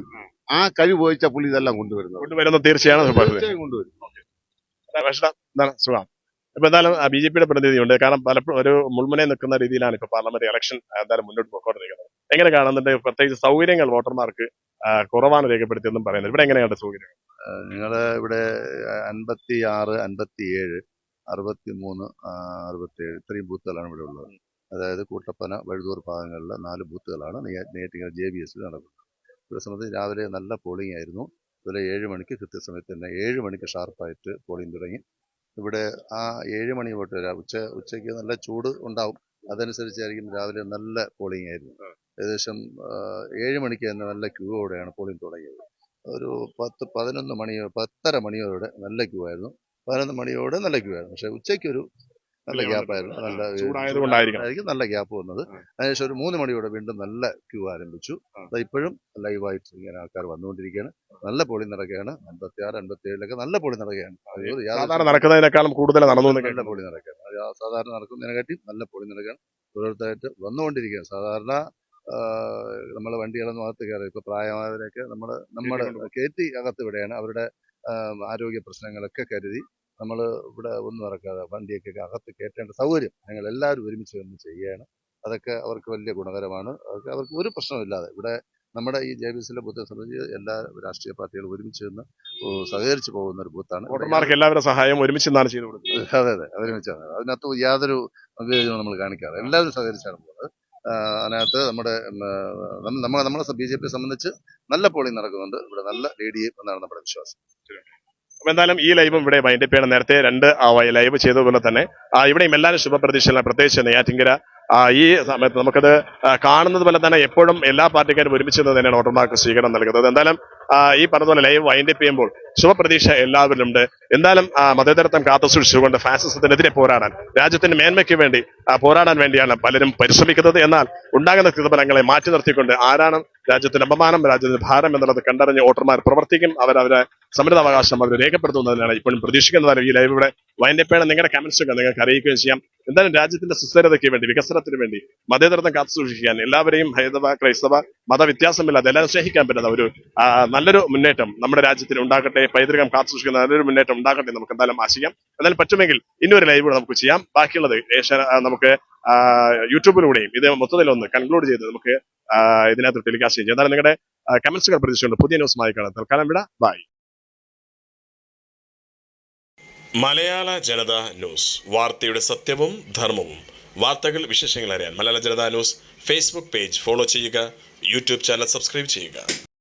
ആ കഴിവ് ഉപയോഗിച്ച പുള്ളി ഇതെല്ലാം കൊണ്ടുവരുന്നത് തീർച്ചയാണ് കൊണ്ടുവരും. സുഖം. ഇപ്പൊ എന്തായാലും BJP-യുടെ പ്രതിനിധിയുണ്ട്. കാരണം പലപ്പോഴും ഒരു മുൾമുനയിൽ നിൽക്കുന്ന രീതിയിലാണ് ഇപ്പൊ പാർലമെന്റ് ഇലക്ഷൻ എന്തായാലും മുന്നോട്ട് പോയിക്കൊണ്ടിരിക്കുന്നത്. എങ്ങനെ കാണുന്നുണ്ട്? പ്രത്യേകിച്ച് സൗകര്യങ്ങൾ വോട്ടർമാർക്ക് കുറവാണ് രേഖപ്പെടുത്തിയെന്നും പറയുന്നത്. ഇവിടെ എങ്ങനെയാണ് സൗകര്യങ്ങൾ? നിങ്ങള് ഇവിടെ 56, 57, 63, 67 ഇത്രയും ബൂത്തുകളാണ് ഇവിടെ ഉള്ളത്. അതായത് കൂട്ടപ്പന, വഴുതൂർ ഭാഗങ്ങളിലെ 4 ബൂത്തുകളാണ് നെയ്യാറ്റിൻകര JBS നടക്കുന്നത്. ഇവിടെ സംബന്ധിച്ച് രാവിലെ നല്ല പോളിംഗ് ആയിരുന്നു. അതുപോലെ 7 മണിക്ക് കൃത്യസമയത്ത് തന്നെ 7 മണിക്ക് ഷാർപ്പായിട്ട് പോളിംഗ് തുടങ്ങി. ഇവിടെ ആ 7 മണി തൊട്ട് ഉച്ചയ്ക്ക് നല്ല ചൂട് ഉണ്ടാവും. അതനുസരിച്ചായിരിക്കും രാവിലെ നല്ല പോളിംഗ് ആയിരുന്നു. ഏകദേശം 7 മണിക്ക് തന്നെ നല്ല ക്യൂയോടെയാണ് പോളിംഗ് തുടങ്ങിയത്. ഒരു 10-11 മണി 10:30 മണിയോടെ നല്ല ക്യൂ ആയിരുന്നു. 11 മണിയോട് നല്ല ക്യൂ ആയിരുന്നു. പക്ഷേ ഉച്ചയ്ക്കൊരു നല്ല ഗ്യാപ്പായിരുന്നു. നല്ല ചൂടായതുകൊണ്ടായിരിക്കും നല്ല ഗ്യാപ്പ് വന്നത്. അതിനുശേഷം ഒരു 3 മണിയോടെ വീണ്ടും നല്ല ക്യൂ ആരംഭിച്ചു. ഇപ്പോഴും ലൈവായിട്ട് ഇങ്ങനെ ആൾക്കാർ വന്നുകൊണ്ടിരിക്കുകയാണ്. നല്ല പോളിംഗ് നടക്കുകയാണ്. 56, 57 നല്ല പോളിംഗ് നടക്കുകയാണ്. സാധാരണ നടക്കുന്നതിനേക്കാളും കൂടുതൽ നടന്നു. നല്ല പോളിംഗ് നടക്കുകയാണ്. സാധാരണ നടക്കുന്നതിനെക്കാട്ടി നല്ല പോളിംഗ് നടക്കുകയാണ്. ഓരോരുത്തരായിട്ട് വന്നുകൊണ്ടിരിക്കുകയാണ്. സാധാരണ നമ്മൾ വണ്ടികളൊന്നും അകത്ത് കയറി ഇപ്പോൾ പ്രായമായവരെയൊക്കെ നമ്മൾ കയറ്റി അകത്ത് വിടുകയാണ്. അവരുടെ ആരോഗ്യ പ്രശ്നങ്ങളൊക്കെ കരുതി നമ്മൾ ഇവിടെ ഒന്നും ഇറക്കാതെ വണ്ടിയൊക്കെ അകത്ത് കയറ്റേണ്ട സൗകര്യം ഞങ്ങൾ എല്ലാവരും ഒരുമിച്ച് നിന്ന് ചെയ്യുകയാണ്. അതൊക്കെ അവർക്ക് വലിയ ഗുണകരമാണ്. അവർക്ക് ഒരു പ്രശ്നമില്ലാതെ ഇവിടെ നമ്മുടെ ഈ JBCയിലെ ബൂത്തിനെ സംബന്ധിച്ച് എല്ലാ രാഷ്ട്രീയ പാർട്ടികളും ഒരുമിച്ച് നിന്ന് സഹകരിച്ച് പോകുന്ന ഒരു ബൂത്താണ്. വോട്ടർമാർക്ക് എല്ലാവരുടെ സഹായം ഒരുമിച്ച് നിന്നാണ് ചെയ്തു കൊടുക്കുന്നത്. അതെ ഒരുമിച്ചാണ്. അതിനകത്ത് യാതൊരു വിവേചനവും നമ്മൾ കാണിക്കാറ്. എല്ലാവരും സഹകരിച്ചാണ് പോകുന്നത്. അതിനകത്ത് നമ്മളെ BJP സംബന്ധിച്ച് നല്ല പോളിംഗ് നടക്കുന്നുണ്ട്. ഇവിടെ നല്ല ലീഡ് ചെയ്യും എന്നാണ് നമ്മുടെ വിശ്വാസം. അപ്പൊ എന്തായാലും ഈ ലൈവും ഇവിടെ വൈൻഡപ്പ് ചെയ്യണം. നേരത്തെ 2 ലൈവ് ചെയ്തതുപോലെ തന്നെ ഇവിടെയും എല്ലാവരും ശുഭപ്രതീക്ഷയിലാണ്. പ്രത്യേകിച്ച് നെയ്യാറ്റിൻകര ഈ സമയത്ത് നമുക്കത് കാണുന്നത് പോലെ തന്നെ എപ്പോഴും എല്ലാ പാർട്ടിക്കാരും ഒരുമിച്ച് നിന്ന് തന്നെയാണ് വോട്ടർമാർക്ക് സ്വീകരണം നൽകുന്നത്. എന്തായാലും ഈ പറഞ്ഞതുപോലെ ലൈവ് വൈൻഡപ്പ് ചെയ്യുമ്പോൾ ശുഭപ്രതീക്ഷ എല്ലാവരിലും ഉണ്ട്. എന്തായാലും മതേതരത്വം കാത്തുസൂക്ഷിച്ചുകൊണ്ട് ഫാസിസത്തിനെതിരെ പോരാടാൻ, രാജ്യത്തിന്റെ മേന്മയ്ക്ക് വേണ്ടി പോരാടാൻ വേണ്ടിയാണ് പലരും പരിശ്രമിക്കുന്നത്. എന്നാൽ ഉണ്ടാകുന്ന പ്രതിഫലങ്ങളെ മാറ്റി നിർത്തിക്കൊണ്ട് ആരാണ് രാജ്യത്തിന്റെ അപമാനം, രാജ്യത്തിന്റെ ഭാരം എന്നുള്ളത് കണ്ടറിഞ്ഞ് വോട്ടർമാർ പ്രവർത്തിക്കും. അവരവരെ സമ്മതിദാവകാശം അവർ രേഖപ്പെടുത്തുന്നതിനാണ് ഇപ്പോഴും പ്രതീക്ഷിക്കുന്നതാണ്. ഈ ലൈവ് ഇവിടെ വൈൻഡപ്പ് ചെയ്യണം. നിങ്ങളുടെ കമന്റ്സ് ഒക്കെ നിങ്ങൾക്ക് അറിയിക്കുകയും ചെയ്യാം. എന്തായാലും രാജ്യത്തിന്റെ സുസ്ഥിരതയ്ക്ക് വേണ്ടി, വികസനത്തിന് വേണ്ടി, മതേതരത്വം കാത്തുസൂക്ഷിക്കാൻ എല്ലാവരെയും ഹൈന്ദവ ക്രൈസ്തവ മതവ്യത്യാസമില്ലാതെ എല്ലാവരും സ്നേഹിക്കാൻ പറ്റുന്ന ഒരു നല്ലൊരു മുന്നേറ്റം നമ്മുടെ രാജ്യത്തിൽ ഉണ്ടാകട്ടെ. പൈതൃകം കാത്തുസൂക്ഷിക്കുന്ന നല്ലൊരു മുന്നേറ്റം ഉണ്ടാകട്ടെ നമുക്ക് എന്തായാലും ആശിക്കാം. എന്തായാലും പറ്റുമെങ്കിൽ ഇന്നൊരു ലൈവ് നമുക്ക് ചെയ്യാം. ബാക്കിയുള്ളത് നമുക്ക് യൂട്യൂബിലൂടെയും ഇത് മൊത്തത്തിലൊന്ന് കൺക്ലൂഡ് ചെയ്ത് നമുക്ക് ഇതിനകത്ത് ടെലികാസ്റ്റ് ചെയ്യാം. എന്നാലും നിങ്ങളുടെ കമന്റ്സുകൾ പ്രതീക്ഷിച്ചുകൊണ്ട് പുതിയ ന്യൂസുമായി കാണാം. തൽക്കാലം വിട. ബൈ. മലയാള ജനത ന്യൂസ്, വാർത്തയുടെ സത്യവും ധർമ്മവും. വാർത്തകൾ, വിശേഷങ്ങൾ അറിയാൻ മലയാള ജനത ന്യൂസ് ഫേസ്ബുക്ക് പേജ് ഫോളോ ചെയ്യുക. യൂട്യൂബ് ചാനൽ സബ്സ്ക്രൈബ് ചെയ്യുക.